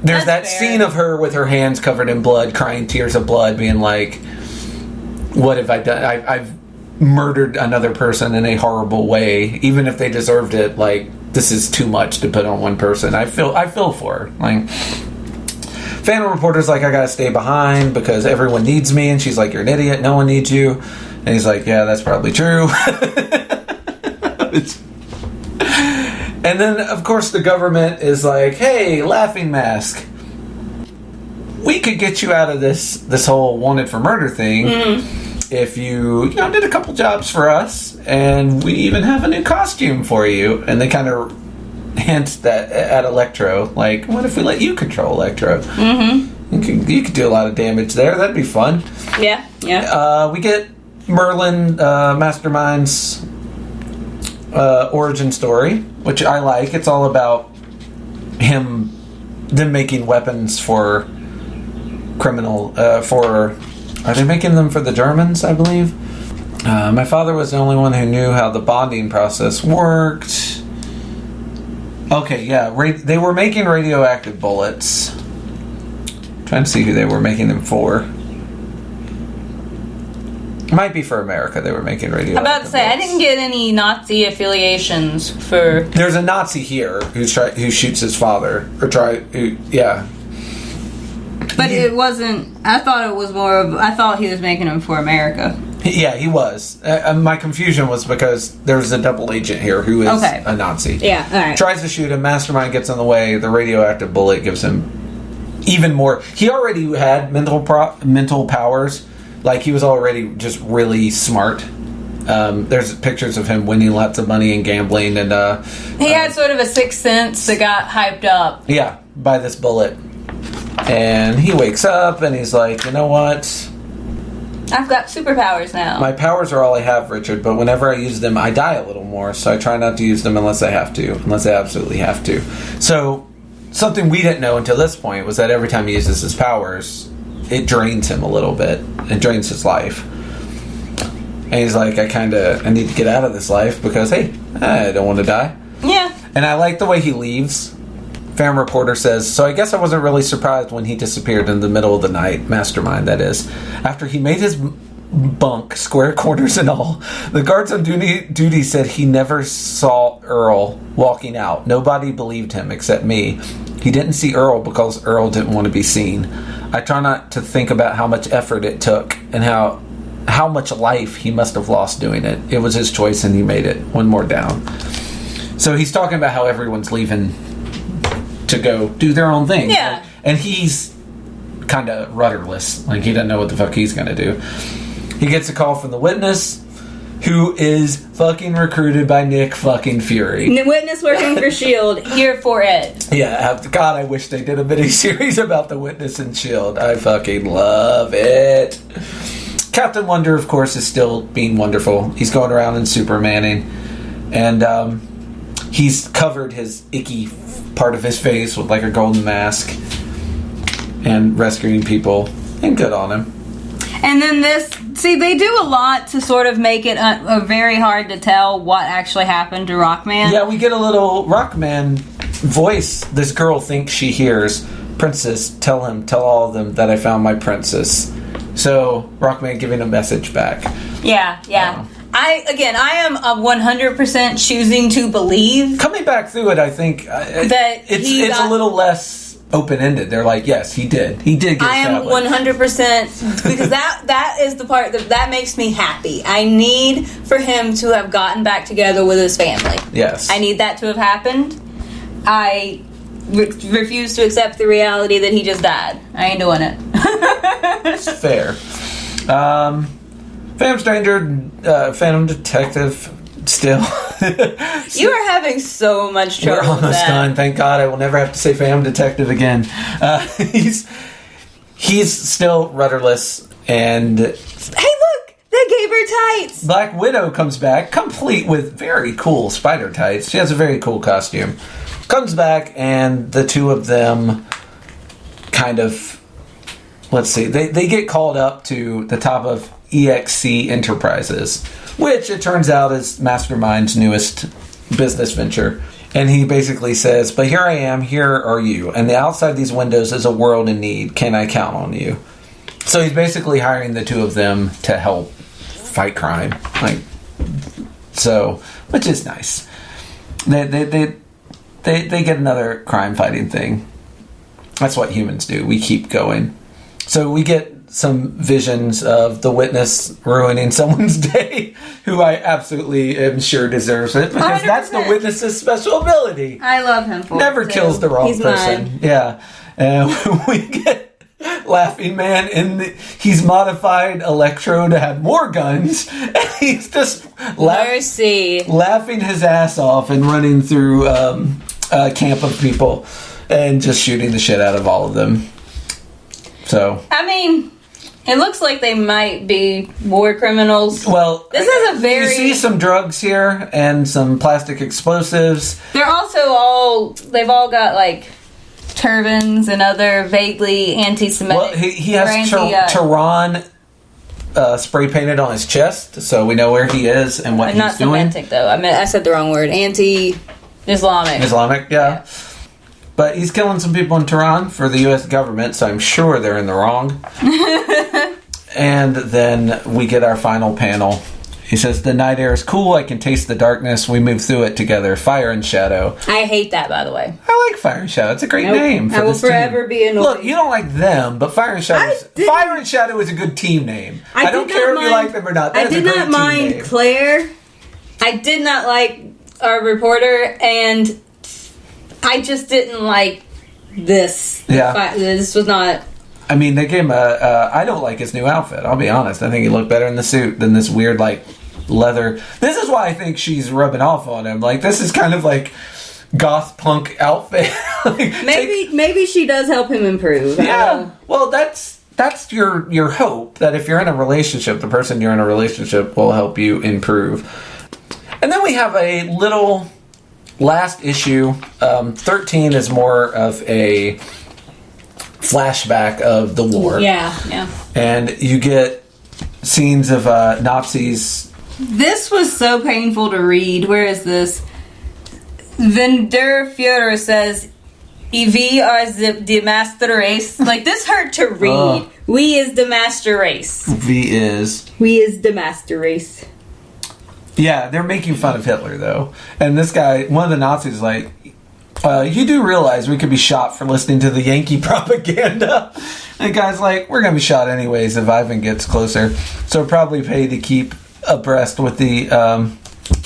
there's that scene of her with her hands covered in blood, crying tears of blood, being like, what have I done? I've murdered another person in a horrible way, even if they deserved it. Like, this is too much to put on one person. I feel for her. Like, Phantom Reporter's like, I gotta stay behind because everyone needs me, and she's like, you're an idiot, no one needs you. And he's like, yeah, that's probably true. And then, of course, the government is like, hey, Laughing Mask, we could get you out of this whole wanted for murder thing if you did a couple jobs for us, and we even have a new costume for you. And they kind of hint that at Electro, like, what if we let you control Electro? Mm-hmm. You could do a lot of damage there. That'd be fun. Yeah. We get Merlin, Mastermind's origin story, which I like. It's all about them making weapons for criminal, are they making them for the Germans, I believe? My father was the only one who knew how the bonding process worked. Okay, yeah, they were making radioactive bullets. Trying to see who they were making them for. Might be for America. They were making radioactive I'm about to say, bullets. I didn't get any Nazi affiliations for... There's a Nazi here who shoots his father. Yeah. But it wasn't... I thought it was more of... I thought he was making them for America. Yeah, he was. My confusion was because there's a double agent here who is a Nazi. Yeah, alright. Tries to shoot him. Mastermind gets in the way. The radioactive bullet gives him even more... He already had mental powers. Like, he was already just really smart. There's pictures of him winning lots of money and gambling. And he had sort of a sixth sense that got hyped up. Yeah, by this bullet. And he wakes up and he's like, you know what? I've got superpowers now. My powers are all I have, Richard, but whenever I use them, I die a little more. So I try not to use them unless I have to. Unless I absolutely have to. So, something we didn't know until this point was that every time he uses his powers... it drains him a little bit. It drains his life. And he's like, I need to get out of this life because, hey, I don't want to die. Yeah. And I like the way he leaves. Phantom Reporter says, so I guess I wasn't really surprised when he disappeared in the middle of the night. Mastermind, that is. After he made his bunk, square corners and all, the guards on duty said he never saw Earl walking out. Nobody believed him except me. He didn't see Earl because Earl didn't want to be seen. I try not to think about how much effort it took and how much life he must have lost doing it. It was his choice and he made it. One more down. So he's talking about how everyone's leaving to go do their own thing. Yeah. Like, and he's kind of rudderless. Like, he doesn't know what the fuck he's going to do. He gets a call from the witness, who is fucking recruited by Nick fucking Fury. The witness working for S.H.I.E.L.D. here for Ed. Yeah, God, I wish they did a mini-series about the witness and S.H.I.E.L.D. I fucking love it. Captain Wonder, of course, is still being wonderful. He's going around in Supermaning. And he's covered his icky part of his face with like a golden mask. And rescuing people. And good on him. And then they do a lot to sort of make it very hard to tell what actually happened to Rockman. Yeah, we get a little Rockman voice. This girl thinks she hears, Princess, tell all of them that I found my princess. So, Rockman giving a message back. Yeah. I am 100% choosing to believe. Coming back through it, I think that it's a little less open-ended. They're like, yes, he did. He did get I am 100%, because that is the part that makes me happy. I need for him to have gotten back together with his family. Yes. I need that to have happened. I refuse to accept the reality that he just died. I ain't doing it. It's fair. Phantom Stranger, Phantom Detective, still. You are having so much trouble. We're almost done. Thank God I will never have to say Phantom Detective again. He's still rudderless, and hey, look, they gave her tights. Black Widow comes back, complete with very cool spider tights. She has a very cool costume. Comes back, and the two of them kind of, let's see, they get called up to the top of EXC Enterprises, which it turns out is Mastermind's newest business venture. And he basically says, but here I am, here are you, and the outside these windows is a world in need. Can I count on you? So he's basically hiring the two of them to help fight crime, which is nice. They get another crime fighting thing. That's what humans do. We keep going. So we get some visions of the witness ruining someone's day, who I absolutely am sure deserves it, because 100%. That's the witness's special ability. I love him for Never it, kills the wrong person. Mine. Yeah. And we get Laughing Man he's modified Electro to have more guns, and he's just laughing his ass off and running through a camp of people and just shooting the shit out of all of them. So I mean, it looks like they might be war criminals. Well, this is a very... You see some drugs here and some plastic explosives. They're also they've all got, like, turbans and other vaguely anti-Semitic... Well, he has Tehran spray painted on his chest, so we know where he is and what he's doing. Not Semitic, though. I said the wrong word. Anti-Islamic. Islamic, yeah. But he's killing some people in Tehran for the U.S. government, so I'm sure they're in the wrong. And then we get our final panel. He says, the night air is cool. I can taste the darkness. We move through it together. Fire and Shadow. I hate that, by the way. I like Fire and Shadow. It's a great name for I will this forever team. be annoyed. Look, you don't like them, but Fire and Shadow is a good team name. I don't care if you like them or not. I did not mind Claire. I did not like our reporter, and I just didn't like this. Yeah. This was not... I mean, they gave him I don't like his new outfit. I'll be honest. I think he looked better in the suit than this weird, leather. This is why I think she's rubbing off on him. This is kind of like goth punk outfit. Maybe she does help him improve. Yeah. Well, that's your hope, that if you're in a relationship, the person you're in a relationship will help you improve. And then we have a little last issue. 13 is more of a flashback of the war. Yeah. And you get scenes of Nazis. This was so painful to read. Where is this? Vendor Führer says, "We are the master race." This hurt to read. We is the master race. We is the master race. Yeah, they're making fun of Hitler, though. And this guy, one of the Nazis, is like, you do realize we could be shot for listening to the Yankee propaganda. And the guy's like, we're going to be shot anyways if Ivan gets closer. So probably pay to keep abreast with the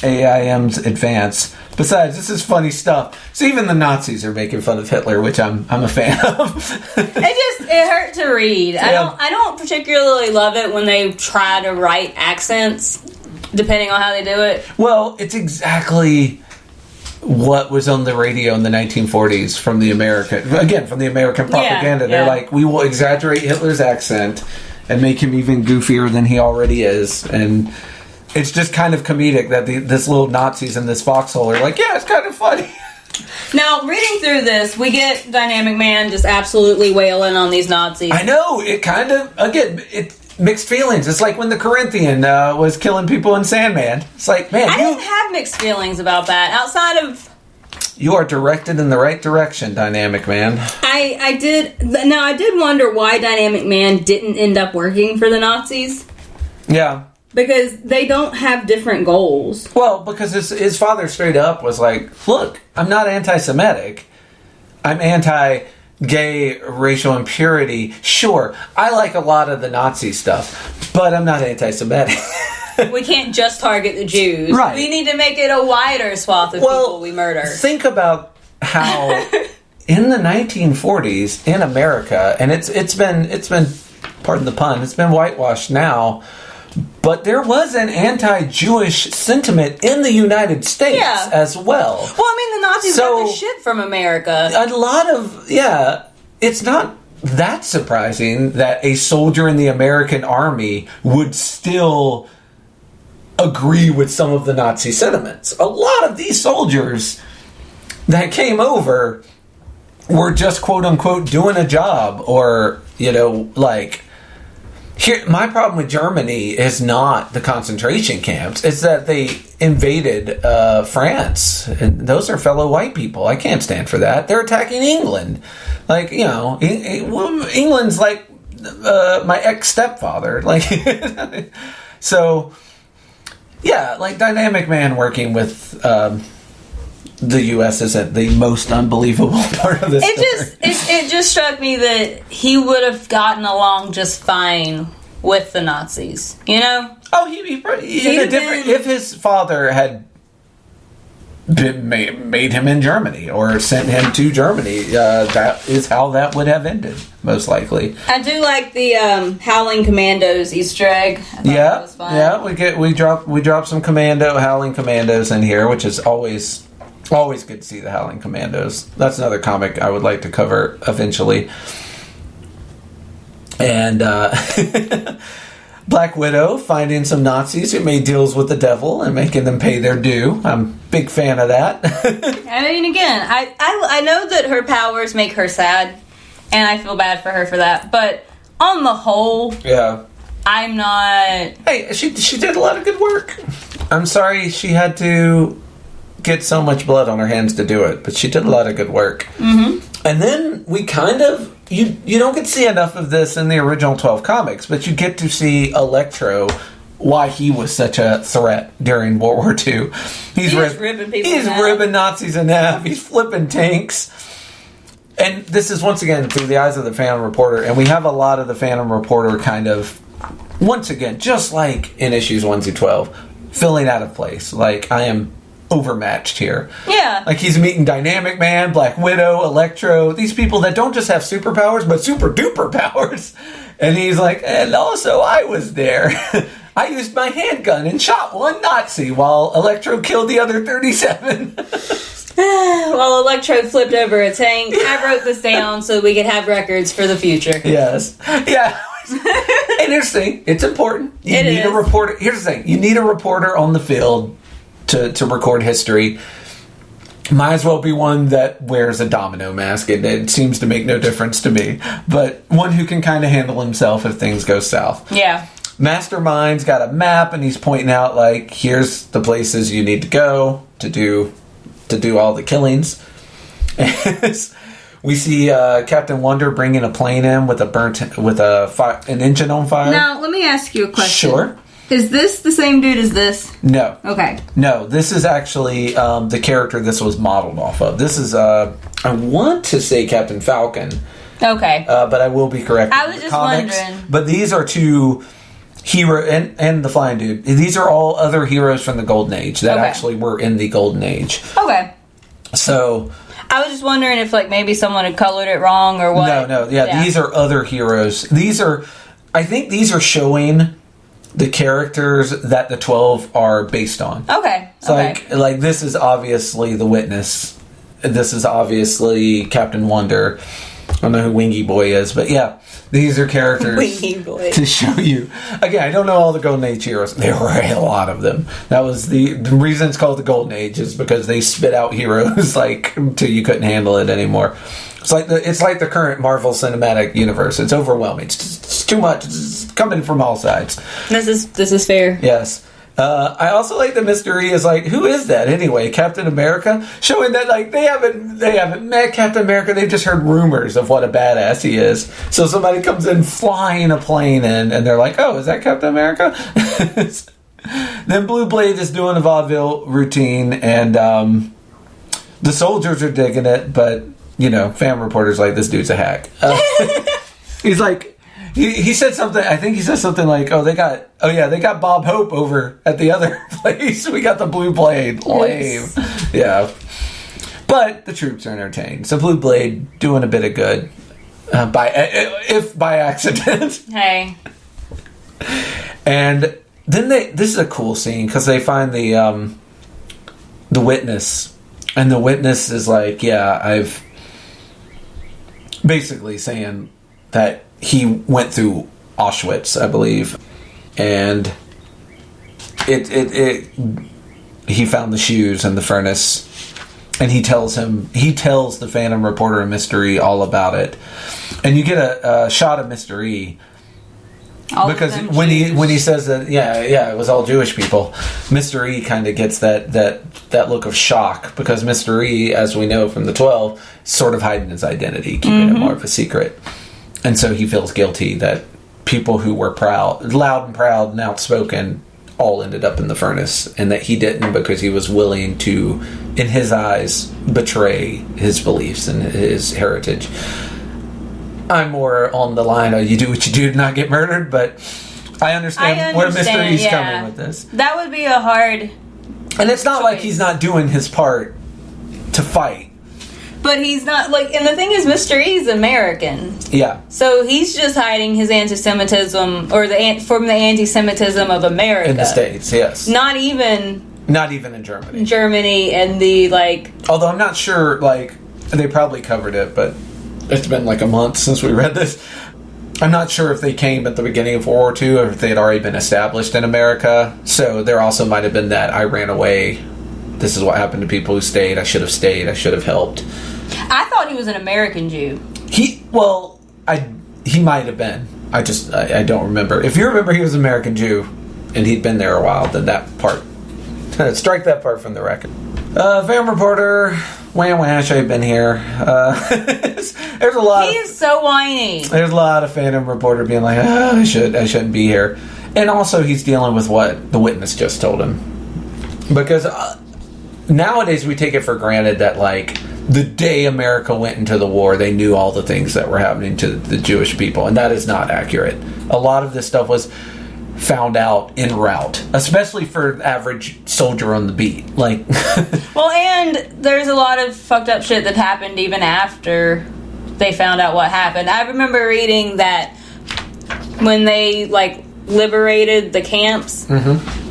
AIM's advance. Besides, this is funny stuff. So even the Nazis are making fun of Hitler, which I'm a fan of. It hurt to read. Yeah. I don't particularly love it when they try to write accents, depending on how they do it. Well, it's exactly what was on the radio in the 1940s from the American propaganda. They're like, we will exaggerate Hitler's accent and make him even goofier than he already is. And it's just kind of comedic that this little Nazis in this foxhole are like, yeah, it's kind of funny. Now, reading through this, we get Dynamic Man just absolutely wailing on these Nazis. I know. It kind of, again, it's mixed feelings. It's like when the Corinthian was killing people in Sandman. It's like, man, I didn't have mixed feelings about that. Outside of... You are directed in the right direction, Dynamic Man. I did... Now, I did wonder why Dynamic Man didn't end up working for the Nazis. Yeah. Because they don't have different goals. Well, because his father straight up was like, look, I'm not anti-Semitic. I'm anti-gay racial impurity. Sure, I like a lot of the Nazi stuff, but I'm not anti-Semitic. We can't just target the Jews. Right. We need to make it a wider swath of people we murder. Think about how in the 1940s in America, and it's been pardon the pun, it's been whitewashed now, but there was an anti-Jewish sentiment in the United States as well. Well, I mean, the Nazis got their shit from America. A lot of, it's not that surprising that a soldier in the American army would still agree with some of the Nazi sentiments. A lot of these soldiers that came over were just quote-unquote doing a job, or, here, my problem with Germany is not the concentration camps. It's that they invaded France. And those are fellow white people. I can't stand for that. They're attacking England. England's like my ex-stepfather. So, Dynamic Man working with the U.S. isn't the most unbelievable part of this story. It just struck me that he would have gotten along just fine with the Nazis, Oh, if his father had made him in Germany or sent him to Germany, that is how that would have ended, most likely. I do like the Howling Commandos Easter egg. I thought that was fun. Yeah, we drop some Howling Commandos in here, which is always good to see the Howling Commandos. That's another comic I would like to cover eventually. And Black Widow finding some Nazis who made deals with the devil and making them pay their due. I'm a big fan of that. I mean, again, I know that her powers make her sad, and I feel bad for her for that. But on the whole, I'm not... Hey, she did a lot of good work. I'm sorry she had to get so much blood on her hands to do it, but she did a lot of good work. Mm-hmm. And then we kind of... You don't get to see enough of this in the original 12 comics, but you get to see Electro, why he was such a threat during World War II. He's ripping people He's ripping Nazis in half. He's flipping tanks. And this is, once again, through the eyes of the Phantom Reporter, and we have a lot of the Phantom Reporter kind of, once again, just like in issues 1 through 12, filling out of place. Like, I am overmatched here. Yeah. Like, he's meeting Dynamic Man, Black Widow, Electro, these people that don't just have superpowers, but super duper powers. And he's like, and also I was there. I used my handgun and shot one Nazi while Electro killed the other 37. While Electro flipped over a tank. I wrote this down so we could have records for the future. Yes. Yeah. And here's the thing. It's important. You need a reporter. Here's the thing. You need a reporter on the field to record history. Might as well be one that wears a domino mask. It seems to make no difference to me. But one who can kind of handle himself if things go south. Yeah. Mastermind's got a map, and he's pointing out, like, here's the places you need to go to do all the killings. We see Captain Wonder bringing a plane in with an engine on fire. Now, let me ask you a question. Sure. Is this the same dude as this? No. Okay. No, this is actually the character this was modeled off of. This is, I want to say Captain Falcon. Okay. But I will be correct. I was just wondering. But these are two hero and the Flying Dude. These are all other heroes from the Golden Age that actually were in the Golden Age. Okay. So... I was just wondering if, like, maybe someone had colored it wrong or what. No. Yeah, these are other heroes. I think these are showing the characters that the 12 are based on. Okay. So like this is obviously the Witness. This is obviously Captain Wonder. I don't know who Wingy Boy is, but yeah, these are characters Wingy Boy to show you. Again, I don't know all the Golden Age heroes. There were a lot of them. That was the reason it's called the Golden Age is because they spit out heroes like until you couldn't handle it anymore. It's like the current Marvel Cinematic Universe. It's overwhelming. It's too much. It's coming from all sides. This is fair. Yes. I also like the mystery is like, who is that anyway? Captain America? Showing that like they haven't met Captain America, they've just heard rumors of what a badass he is. So somebody comes in flying a plane in and they're like, oh, is that Captain America? Then Blue Blade is doing a vaudeville routine and the soldiers are digging it, but fan reporters like, this dude's a hack. He's like, He said something. I think he said something like, "Oh, they got Bob Hope over at the other place. We got the Blue Blade. Lame." Yeah, but the troops are entertained. So Blue Blade doing a bit of good, by accident. Hey. And then this is a cool scene because they find the witness, and the witness is like, "Yeah, I've." Basically saying that he went through Auschwitz, I believe, and he found the shoes in the furnace, and he tells the Phantom Reporter of Mystery all about it, and you get a shot of Mystery. Because when he says that, it was all Jewish people, Mr. E kind of gets that look of shock, because Mr. E, as we know from the 12, is sort of hiding his identity, keeping it more of a secret. And so he feels guilty that people who were loud and proud and outspoken all ended up in the furnace, and that he didn't because he was willing to, in his eyes, betray his beliefs and his heritage. I'm more on the line of you do what you do to not get murdered, but I understand where Mr. E's coming with this. That would be a hard And it's not like he's not doing his part to fight. But he's not, and the thing is, Mr. E's American. Yeah. So he's just hiding his anti-Semitism, or from the anti-Semitism of America. In the States, yes. Not even in Germany. Germany and the, Although I'm not sure, they probably covered it, but it's been a month since we read this. I'm not sure if they came at the beginning of World War II or if they had already been established in America. So there also might have been that I ran away. This is what happened to people who stayed. I should have stayed. I should have helped. I thought he was an American Jew. He might have been. I don't remember. If you remember he was an American Jew and he'd been there a while, then that part, strike that part from the record. Van Reporter, wah, should have been here. There's a lot. He's so whiny. There's a lot of Phantom Reporter being like, I shouldn't be here. And also he's dealing with what the witness just told him. Because nowadays we take it for granted that the day America went into the war, they knew all the things that were happening to the Jewish people, and that is not accurate. A lot of this stuff was found out en route, especially for average soldier on the beat. Well, and there's a lot of fucked up shit that happened even after they found out what happened. I remember reading that when they liberated the camps,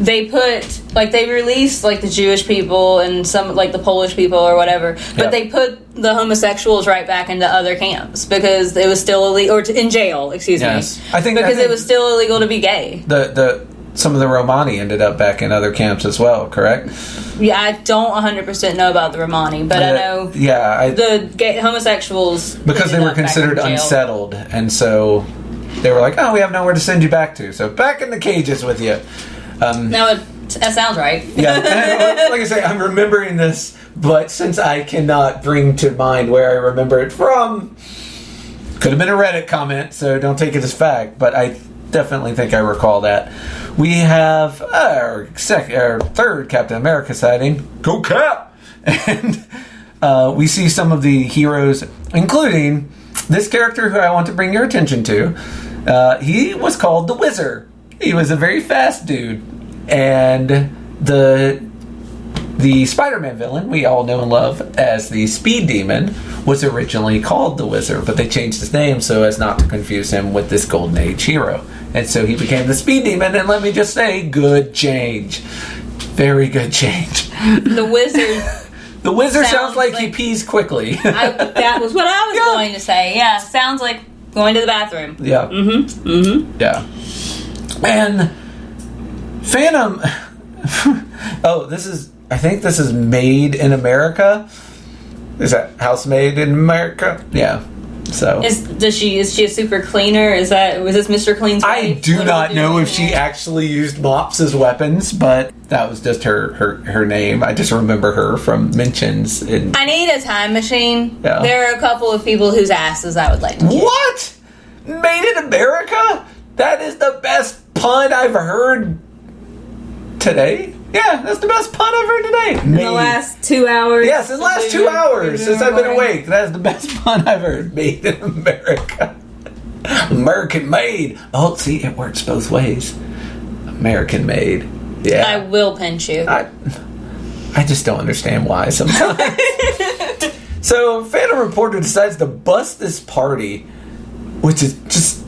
they put they released the Jewish people and some the Polish people or whatever, but they put the homosexuals right back into other camps because it was still illegal, or in jail, excuse me. I think it was still illegal to be gay. Some of the Romani ended up back in other camps as well, correct? Yeah, I don't 100% know about the Romani, but I know the gay homosexuals, because they were considered unsettled, and so they were like, oh, we have nowhere to send you back to, so back in the cages with you. That sounds right. Yeah, like I say, I'm remembering this, but since I cannot bring to mind where I remember it from, could have been a Reddit comment, so don't take it as fact, but I definitely think I recall that. We have our third Captain America sighting. Go Cap! And we see some of the heroes, including this character who I want to bring your attention to. He was called the Wizard. He was a very fast dude. And the Spider-Man villain we all know and love as the Speed Demon was originally called the Wizard, but they changed his name so as not to confuse him with this Golden Age hero. And so he became the Speed Demon, and let me just say, good change. Very good change. The Wizard... The Wizard sounds like he pees quickly. That was what I was going to say. Yeah, sounds like going to the bathroom. Yeah. Yeah. And Phantom... I think this is Made in America. Is that House Made in America? Yeah. So is she a super cleaner? Was this Mr. Clean's wife? I do not know if she actually used mops as weapons, but that was just her name. I just remember her from mentions. I need a time machine. Yeah. There are a couple of people whose asses I would like to kick. What? Made in America? That is the best pun I've heard today. Yeah, that's the best pun I've heard today. In the last 2 hours? Yes, in the last 2 hours since I've been awake. That's the best pun I've heard. Made in America. American made. Oh, see, it works both ways. American made. Yeah. I will pinch you. I just don't understand why sometimes. So, Phantom Reporter decides to bust this party, which is just,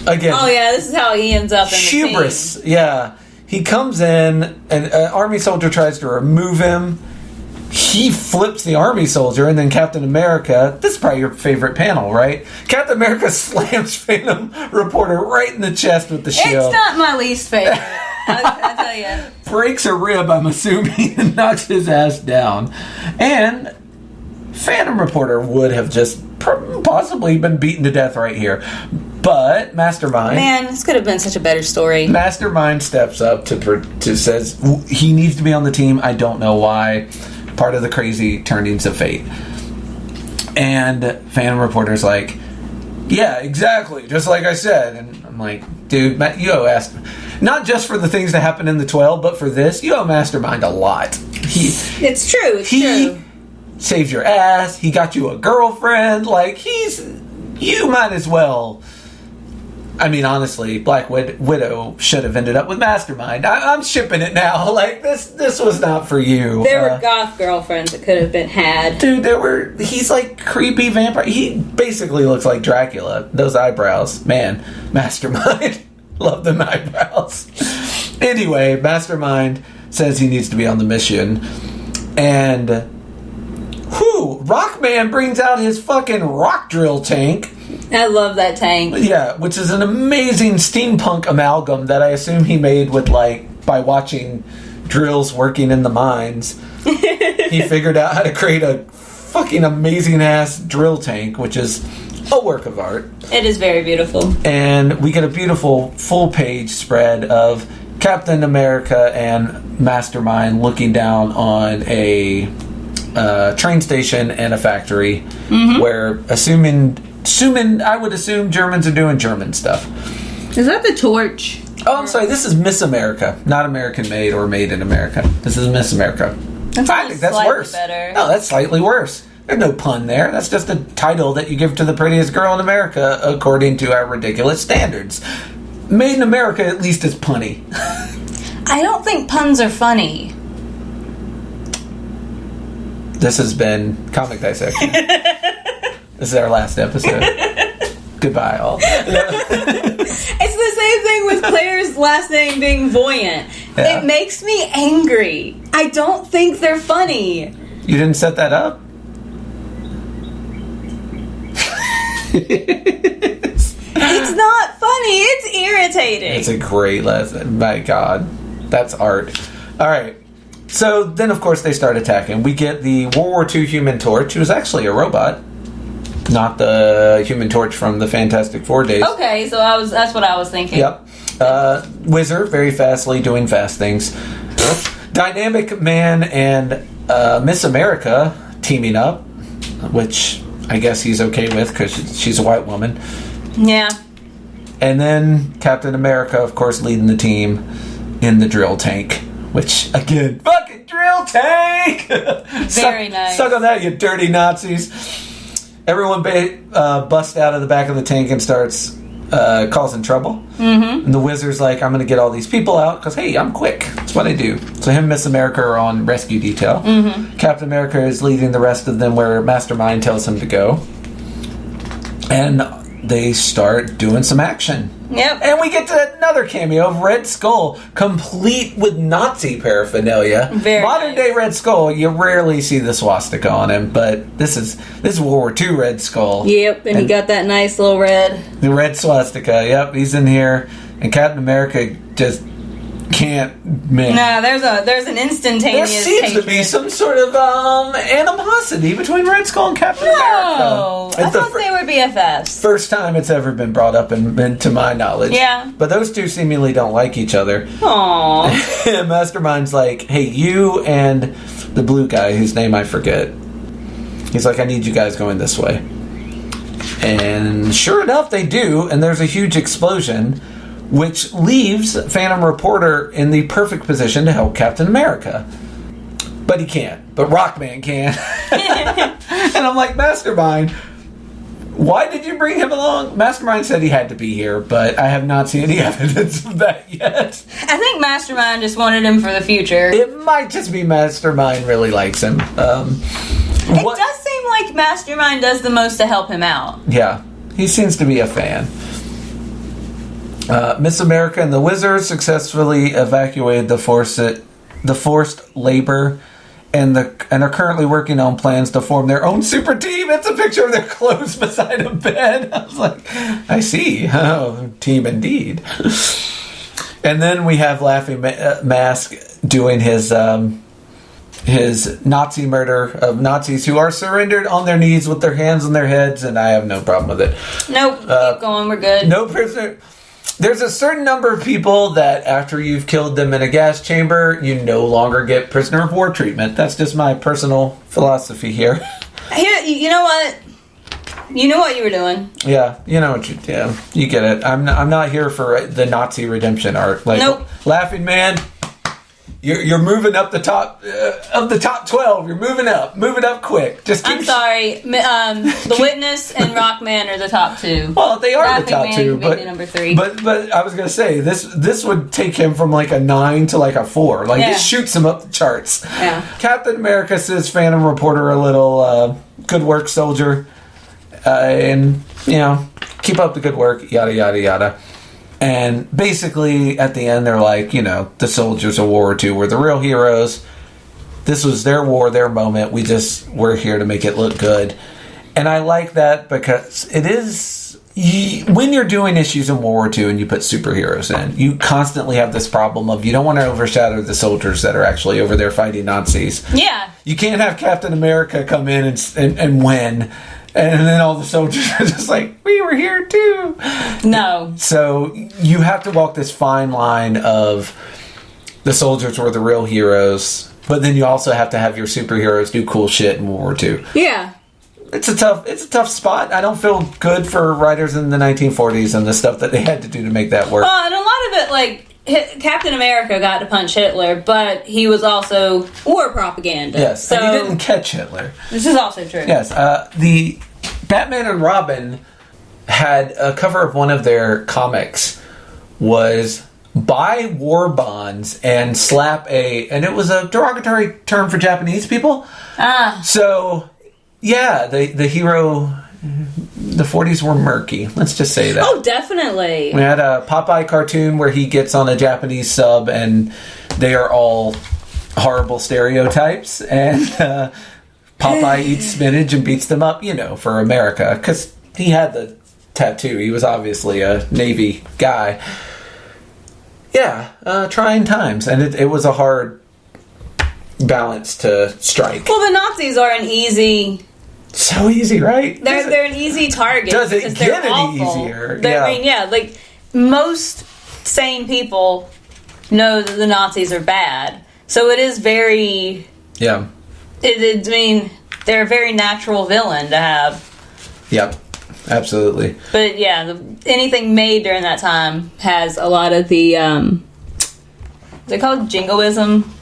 again... Oh, yeah, this is how he ends up in hubris. the team. Yeah. He comes in, and an army soldier tries to remove him. He flips the army soldier, and then Captain America... This is probably your favorite panel, right? Captain America slams Phantom Reporter right in the chest with the shield. It's not my least favorite. I'll tell you. Breaks a rib, I'm assuming, and knocks his ass down. And Phantom Reporter would have just possibly been beaten to death right here. But Mastermind... Man, this could have been such a better story. Mastermind steps up to says he needs to be on the team. I don't know why. Part of the crazy turnings of fate. And Phantom Reporter's like, yeah, exactly, just like I said. And I'm like, dude, you owe not just for the things that happened in the 12, but for this, you owe Mastermind a lot. It's true. It's true. Saved your ass. He got you a girlfriend. Like, you might as well... I mean, honestly, Black Widow should have ended up with Mastermind. I'm shipping it now. Like, this was not for you. There were goth girlfriends that could have been had. Dude, he's like creepy vampire. He basically looks like Dracula. Those eyebrows. Man, Mastermind. Love them eyebrows. Anyway, Mastermind says he needs to be on the mission. And, Rockman brings out his fucking rock drill tank. I love that tank. Yeah, which is an amazing steampunk amalgam that I assume he made with, by watching drills working in the mines. He figured out how to create a fucking amazing-ass drill tank, which is a work of art. It is very beautiful. And we get a beautiful full-page spread of Captain America and Mastermind looking down on a train station and a factory where, assuming I would assume Germans are doing German stuff. Is that the torch? Oh, I'm sorry. This is Miss America, not American Made or Made in America. This is Miss America. I think that's worse. Better. No, that's slightly worse. There's no pun there. That's just a title that you give to the prettiest girl in America according to our ridiculous standards. Made in America at least is punny. I don't think puns are funny. This has been Comic Dissection. This is our last episode. Goodbye, all. It's the same thing with Claire's last name being Voyant. Yeah. It makes me angry. I don't think they're funny. You didn't set that up? It's not funny. It's irritating. It's a great lesson. My God. That's art. All right. So then, of course, they start attacking. We get the World War II Human Torch, who is actually a robot. Not the Human Torch from the Fantastic Four days. Okay, so that's what I was thinking. Yep. Whizzer, very fastly doing fast things. Dynamic Man and Miss America teaming up, which I guess he's okay with because she's a white woman. Yeah. And then Captain America, of course, leading the team in the drill tank, which, again, fucking drill tank! Very nice. Suck on that, you dirty Nazis. Everyone busts out of the back of the tank and starts causing trouble. Mm-hmm. And the Wizard's like, I'm going to get all these people out because, hey, I'm quick. That's what I do. So him and Miss America are on rescue detail. Mm-hmm. Captain America is leading the rest of them where Mastermind tells him to go. And they start doing some action. Yep. And we get to another cameo of Red Skull, complete with Nazi paraphernalia. Modern day Red Skull, you rarely see the swastika on him, but this is World War II Red Skull. Yep, and he got that nice little red. The red swastika, yep, he's in here. And Captain America just can't miss. No, there's an instantaneous There seems to be some sort of animosity between Red Skull and Captain America. I thought they were BFFs. First time it's ever been brought up and to my knowledge. Yeah. But those two seemingly don't like each other. Aww. Mastermind's like, hey, you and the blue guy, whose name I forget. He's like, I need you guys going this way. And sure enough, they do, and there's a huge explosion, which leaves Phantom Reporter in the perfect position to help Captain America. But he can't. But Rockman can. And I'm like, Mastermind, why did you bring him along? Mastermind said he had to be here, but I have not seen any evidence of that yet. I think Mastermind just wanted him for the future. It might just be Mastermind really likes him. It does seem like Mastermind does the most to help him out. Yeah, he seems to be a fan. Miss America and the Wizards successfully evacuated the forced labor and are currently working on plans to form their own super team. It's a picture of their clothes beside a bed. I was like, I see. Oh, team indeed. And then we have Laughing Mask doing his Nazi murder of Nazis who are surrendered on their knees with their hands on their heads, and I have no problem with it. Nope, keep going, we're good. No prisoner. There's a certain number of people that after you've killed them in a gas chamber, you no longer get prisoner of war treatment. That's just my personal philosophy here. You know what? You knew what you were doing. Yeah, you know what you do. Yeah, you get it. I'm not here for the Nazi redemption arc. Like, nope. Laughing Man, you're moving up the top of the top 12. You're moving up quick. Just keep. I'm sorry. The Witness and Rockman are the top two. Well, they are Laughing the top Man two, would but be number 3. But I was gonna say this would take him from like a 9 to like a 4. Like it shoots him up the charts. Yeah. Captain America says Phantom Reporter a little good work, soldier, and keep up the good work. Yada yada yada. And basically, at the end, they're like, the soldiers of World War II were the real heroes. This was their war, their moment. We're here to make it look good. And I like that because it is, when you're doing issues in World War II and you put superheroes in, you constantly have this problem of you don't want to overshadow the soldiers that are actually over there fighting Nazis. Yeah. You can't have Captain America come in and win. And then all the soldiers are just like, we were here too. No. So you have to walk this fine line of the soldiers were the real heroes, but then you also have to have your superheroes do cool shit in World War II. Yeah. It's a tough spot. I don't feel good for writers in the 1940s and the stuff that they had to do to make that work. And a lot of it, like, Captain America got to punch Hitler, but he was also war propaganda. Yes, so and he didn't catch Hitler. This is also true. Yes, the Batman and Robin had a cover of one of their comics was buy war bonds and slap and it was a derogatory term for Japanese people. So, yeah, the hero, the 40s were murky. Let's just say that. Oh, definitely. We had a Popeye cartoon where he gets on a Japanese sub and they are all horrible stereotypes, and Popeye eats spinach and beats them up, for America, because he had the tattoo. He was obviously a Navy guy. Yeah, trying times, and it was a hard balance to strike. Well, the Nazis are an easy... So easy, right? They're an easy target. Does it because get they're any awful. easier? Yeah, like, most sane people know that the Nazis are bad. So it is very... Yeah. They're a very natural villain to have. Yep, absolutely. But yeah, anything made during that time has a lot of the, is it called jingoism?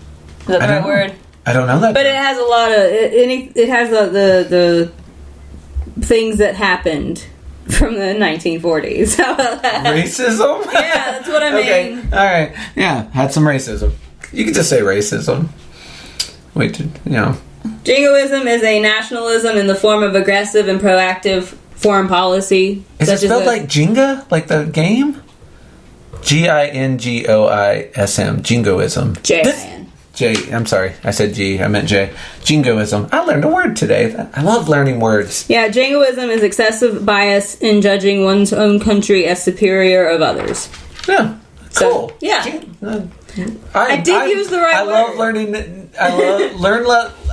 Is that the right word? I don't know that. But it has a lot of, it has the things that happened from the 1940s. How about that? Racism? Yeah, that's what I mean. Okay, alright. Yeah, had some racism. You could just say racism. Wait, Jingoism is a nationalism in the form of aggressive and proactive foreign policy. Is it spelled like Jenga? Like the game? Jingoism. Jingoism. I'm sorry. I said G. I meant J. Jingoism. I learned a word today. I love learning words. Yeah, jingoism is excessive bias in judging one's own country as superior of others. Yeah. Cool. So, yeah. I did use the right word. I love learning.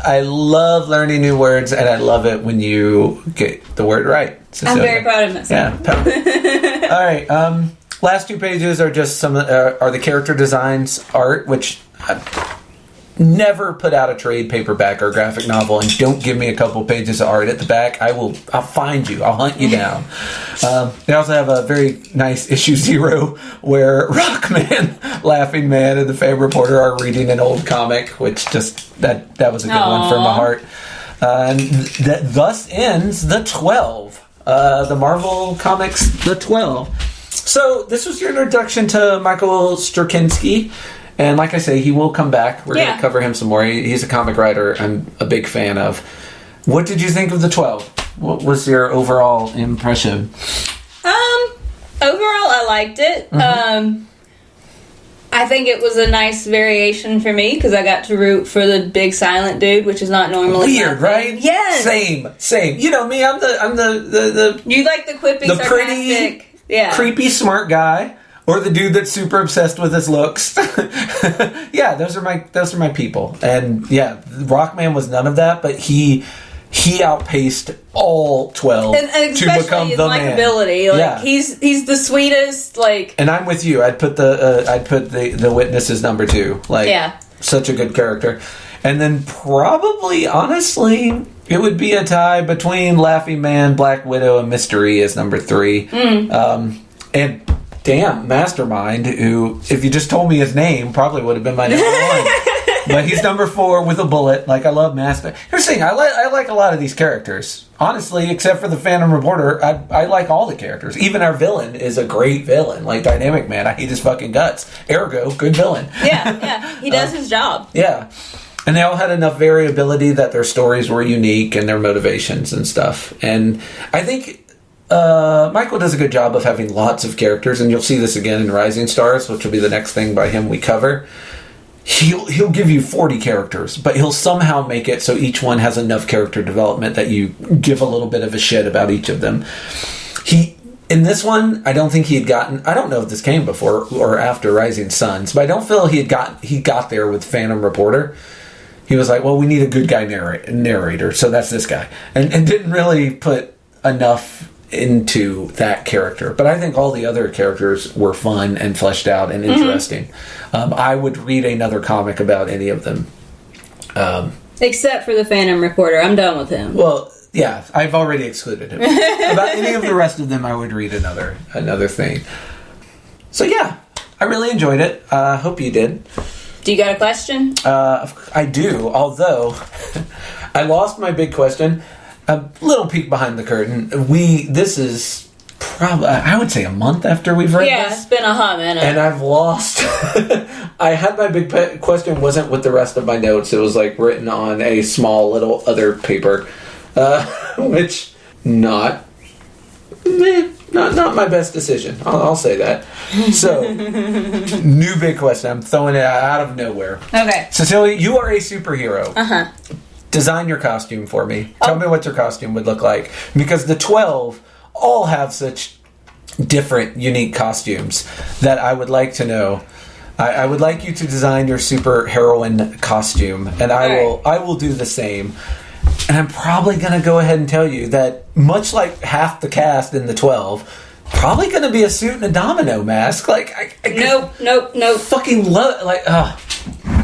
I love learning new words, and I love it when you get the word right. Cecilia. I'm very proud of myself. Yeah. All right. Last 2 pages are just are the character designs art, which I never put out a trade paperback or graphic novel and don't give me a couple pages of art at the back. I'll find you. I'll hunt you down. They also have a very nice issue 0 where Rockman, Laughing Man, and the Fan Reporter are reading an old comic, which just that was a good one for my heart. And thus ends the 12. The Marvel Comics, the 12. So this was your introduction to Michael Straczynski. And like I say, he will come back. We're going to cover him some more. He's a comic writer I'm a big fan of. What did you think of the 12? What was your overall impression? Overall, I liked it. Mm-hmm. I think it was a nice variation for me because I got to root for the big silent dude, which is not normally weird, right? Yes. Same. You know me. I'm the you like the quippy, the sarcastic, pretty, creepy, smart guy, or the dude that's super obsessed with his looks. Yeah, those are my people. And yeah, Rockman was none of that, but he outpaced all 12 and to become his the man. Likability. Like he's the sweetest. Like, and I'm with you. I'd put the witness as number 2. Like, such a good character. And then probably, honestly, it would be a tie between Laughing Man, Black Widow, and Mystery as number 3. And damn, Mastermind, who, if you just told me his name, probably would have been my number 1. But he's number 4 with a bullet. Like, I love Master. Here's the thing, I like a lot of these characters. Honestly, except for the Phantom Reporter, I like all the characters. Even our villain is a great villain. Like, Dynamic Man, I hate his fucking guts. Ergo, good villain. Yeah. He does his job. Yeah. And they all had enough variability that their stories were unique and their motivations and stuff. And I think Michael does a good job of having lots of characters, and you'll see this again in Rising Stars, which will be the next thing by him we cover. He'll give you 40 characters, but he'll somehow make it so each one has enough character development that you give a little bit of a shit about each of them. In this one, I don't think he had gotten... I don't know if this came before or after Rising Suns, but I don't feel he got there with Phantom Reporter. He was like, well, we need a good guy narrator, so that's this guy. And didn't really put enough into that character. But I think all the other characters were fun and fleshed out and interesting. I would read another comic about any of them. Except for the Phantom Reporter. I'm done with him. Well, yeah, I've already excluded him. About any of the rest of them, I would read another thing. So yeah, I really enjoyed it. Hope you did. Do you got a question? I do, although I lost my big question. A little peek behind the curtain. This is probably, I would say, a month after we've read this. Yeah, it's been a hot minute. And I've lost... I had my big question wasn't with the rest of my notes. It was like written on a small little other paper. Which, not my best decision. I'll say that. So, new big question. I'm throwing it out of nowhere. Okay. Cecilia, you are a superhero. Uh-huh. Design your costume for me. Tell me what your costume would look like. Because the 12 all have such different, unique costumes that I would like to know. I would like you to design your super heroine costume, and I will do the same. And I'm probably going to go ahead and tell you that, much like half the cast in the 12, probably going to be a suit and a domino mask. Like, Nope. Fucking love, like,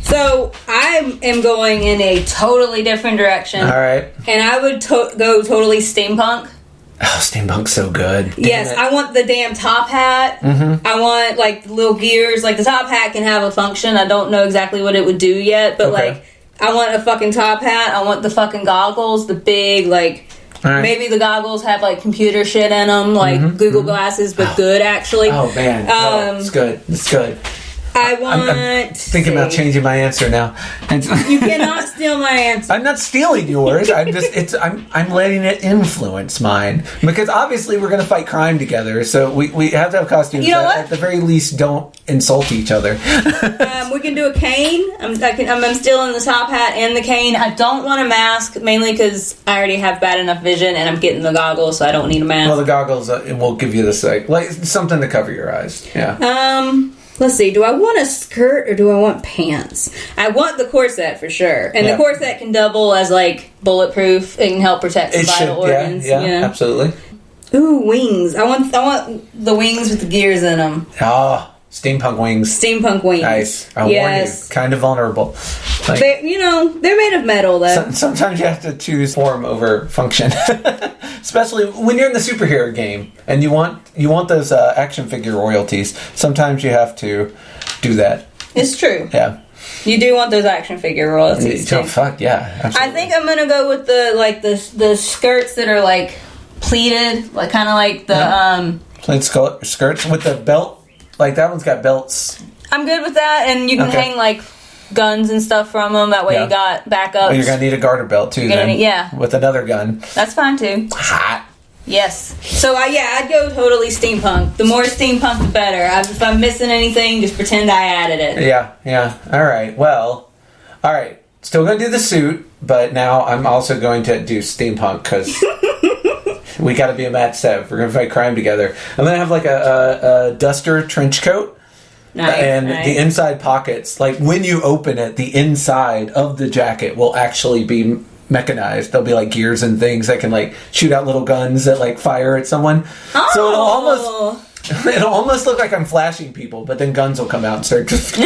So, I am going in a totally different direction. All right. And I would go totally steampunk. Oh, steampunk's so good. Yes, I want the damn top hat. Mm-hmm. I want, like, the little gears. Like, the top hat can have a function. I don't know exactly what it would do yet, but, like, I want a fucking top hat. I want the fucking goggles, the big, like... Right. Maybe the goggles have, like, computer shit in them, like Google glasses, but good, actually. Oh, man. It's good. It's good. I want... I'm thinking about changing my answer now. You cannot steal my answer. I'm not stealing yours. I'm letting it influence mine. Because obviously we're going to fight crime together, so we have to have costumes that at the very least don't insult each other. We can do a cane. I'm still in the top hat and the cane. I don't want a mask, mainly because I already have bad enough vision and I'm getting the goggles, so I don't need a mask. Well, the goggles, it will give you this, like something to cover your eyes. Yeah. Let's see. Do I want a skirt or do I want pants? I want the corset for sure, and the corset can double as like bulletproof. It can help protect the vital organs. Yeah, absolutely. Ooh, wings. I want the wings with the gears in them. Ah, steampunk wings. Steampunk wings. Nice. I warn you, kind of vulnerable. Like, they're made of metal though. Sometimes you have to choose form over function, especially when you're in the superhero game and you want those action figure royalties. Sometimes you have to do that. It's true. Yeah. You do want those action figure royalties too. Fuck yeah! Absolutely. I think I'm gonna go with the skirts that are like pleated, like kind of like the plain skirts with the belt. Like that one's got belts. I'm good with that, and you can hang like guns and stuff from them. That way you got backups. Oh, you're gonna need a garter belt too. Then, with another gun. That's fine too. Hot. Yes. So I'd go totally steampunk. The more steampunk, the better. If I'm missing anything, just pretend I added it. Yeah. All right. Well, all right. Still gonna do the suit, but now I'm also going to do steampunk because we got to be a match set. We're gonna fight crime together. I'm gonna have like a duster trench coat. Nice, and the inside pockets, like when you open it, the inside of the jacket will actually be mechanized. There'll be like gears and things that can like shoot out little guns that like fire at someone. Oh. So it'll almost look like I'm flashing people, but then guns will come out and start just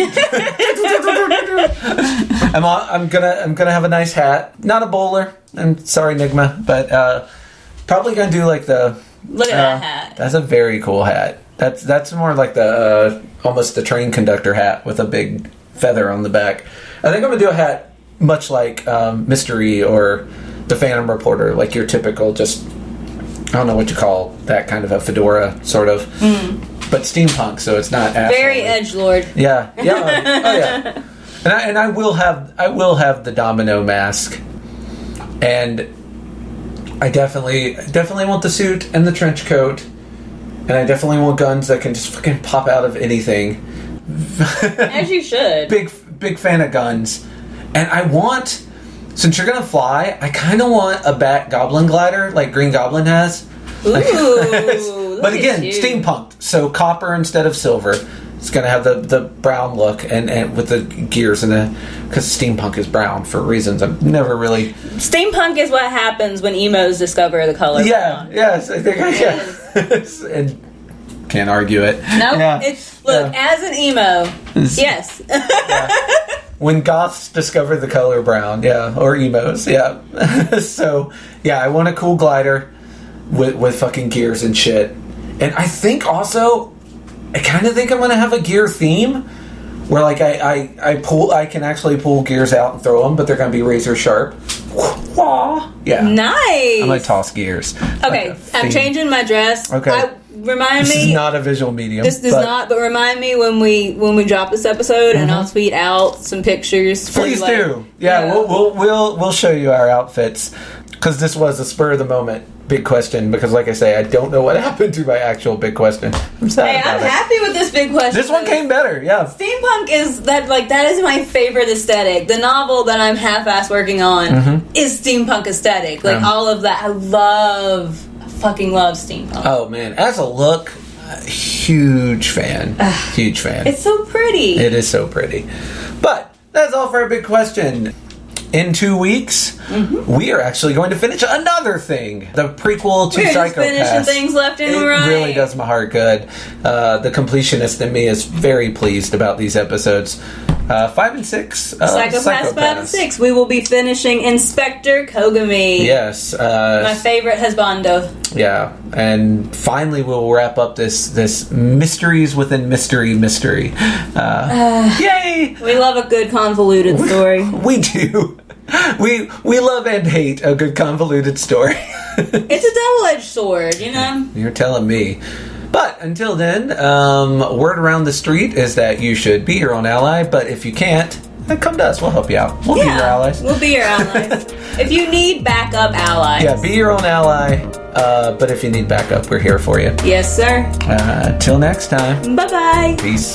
I'm gonna have a nice hat. Not a bowler. I'm sorry, Nigma, but probably gonna do like the look at that hat. That's a very cool hat. That's more like the almost the train conductor hat with a big feather on the back. I think I'm gonna do a hat much like Mystery or the Phantom Reporter, like your typical just I don't know what you call that kind of a fedora sort of, but steampunk, so it's not very edgelord. Yeah. Oh yeah. And I will have the domino mask, and I definitely want the suit and the trench coat. And I definitely want guns that can just fucking pop out of anything. As you should. Big fan of guns. And I want, since you're gonna fly, I kind of want a bat goblin glider like Green Goblin has. Ooh. But again, steampunked. So copper instead of silver. It's gonna have the brown look and with the gears and because steampunk is brown for reasons I've never really. Steampunk is what happens when emos discover the color brown. Yes, I think and can't argue it. No, as an emo, yes. When goths discover the color brown, or emos, So I want a cool glider with fucking gears and shit, and I think also. I kind of think I'm going to have a gear theme where like I can actually pull gears out and throw them, but they're going to be razor sharp. Yeah. Nice. I'm going to toss gears. Okay, I'm changing my dress. Okay. Remind me. This is not a visual medium. This is not, but remind me when we drop this episode, and I'll tweet out some pictures. Please do. Yeah, we'll show you our outfits because this was a spur of the moment big question. Because, like I say, I don't know what happened to my actual big question. I'm sad about it. Happy with this big question. This one came better. Yeah. Steampunk is that is my favorite aesthetic. The novel that I'm half-ass working on is steampunk aesthetic. Like all of that. I fucking love steampunk. Oh man, as a look, huge fan. Huge fan. It's so pretty. It is so pretty. But that's all for our big question. In 2 weeks, we are actually going to finish another thing. The prequel to Psycho Pass. We're just finishing things left and right. It really does my heart good. The completionist in me is very pleased about these episodes. 5 and 6. Psycho Pass 5 and 6. We will be finishing Inspector Kogami. Yes. My favorite husbando. Yeah. And finally we'll wrap up this mysteries within mystery. Yay! We love a good convoluted story. We do. We love and hate a good convoluted story. It's a double-edged sword, you know? You're telling me. But until then, word around the street is that you should be your own ally, but if you can't, then come to us. We'll help you out. We'll be your allies. We'll be your allies. If you need backup allies. Yeah, be your own ally, but if you need backup, we're here for you. Yes, sir. Till next time. Bye-bye. Peace.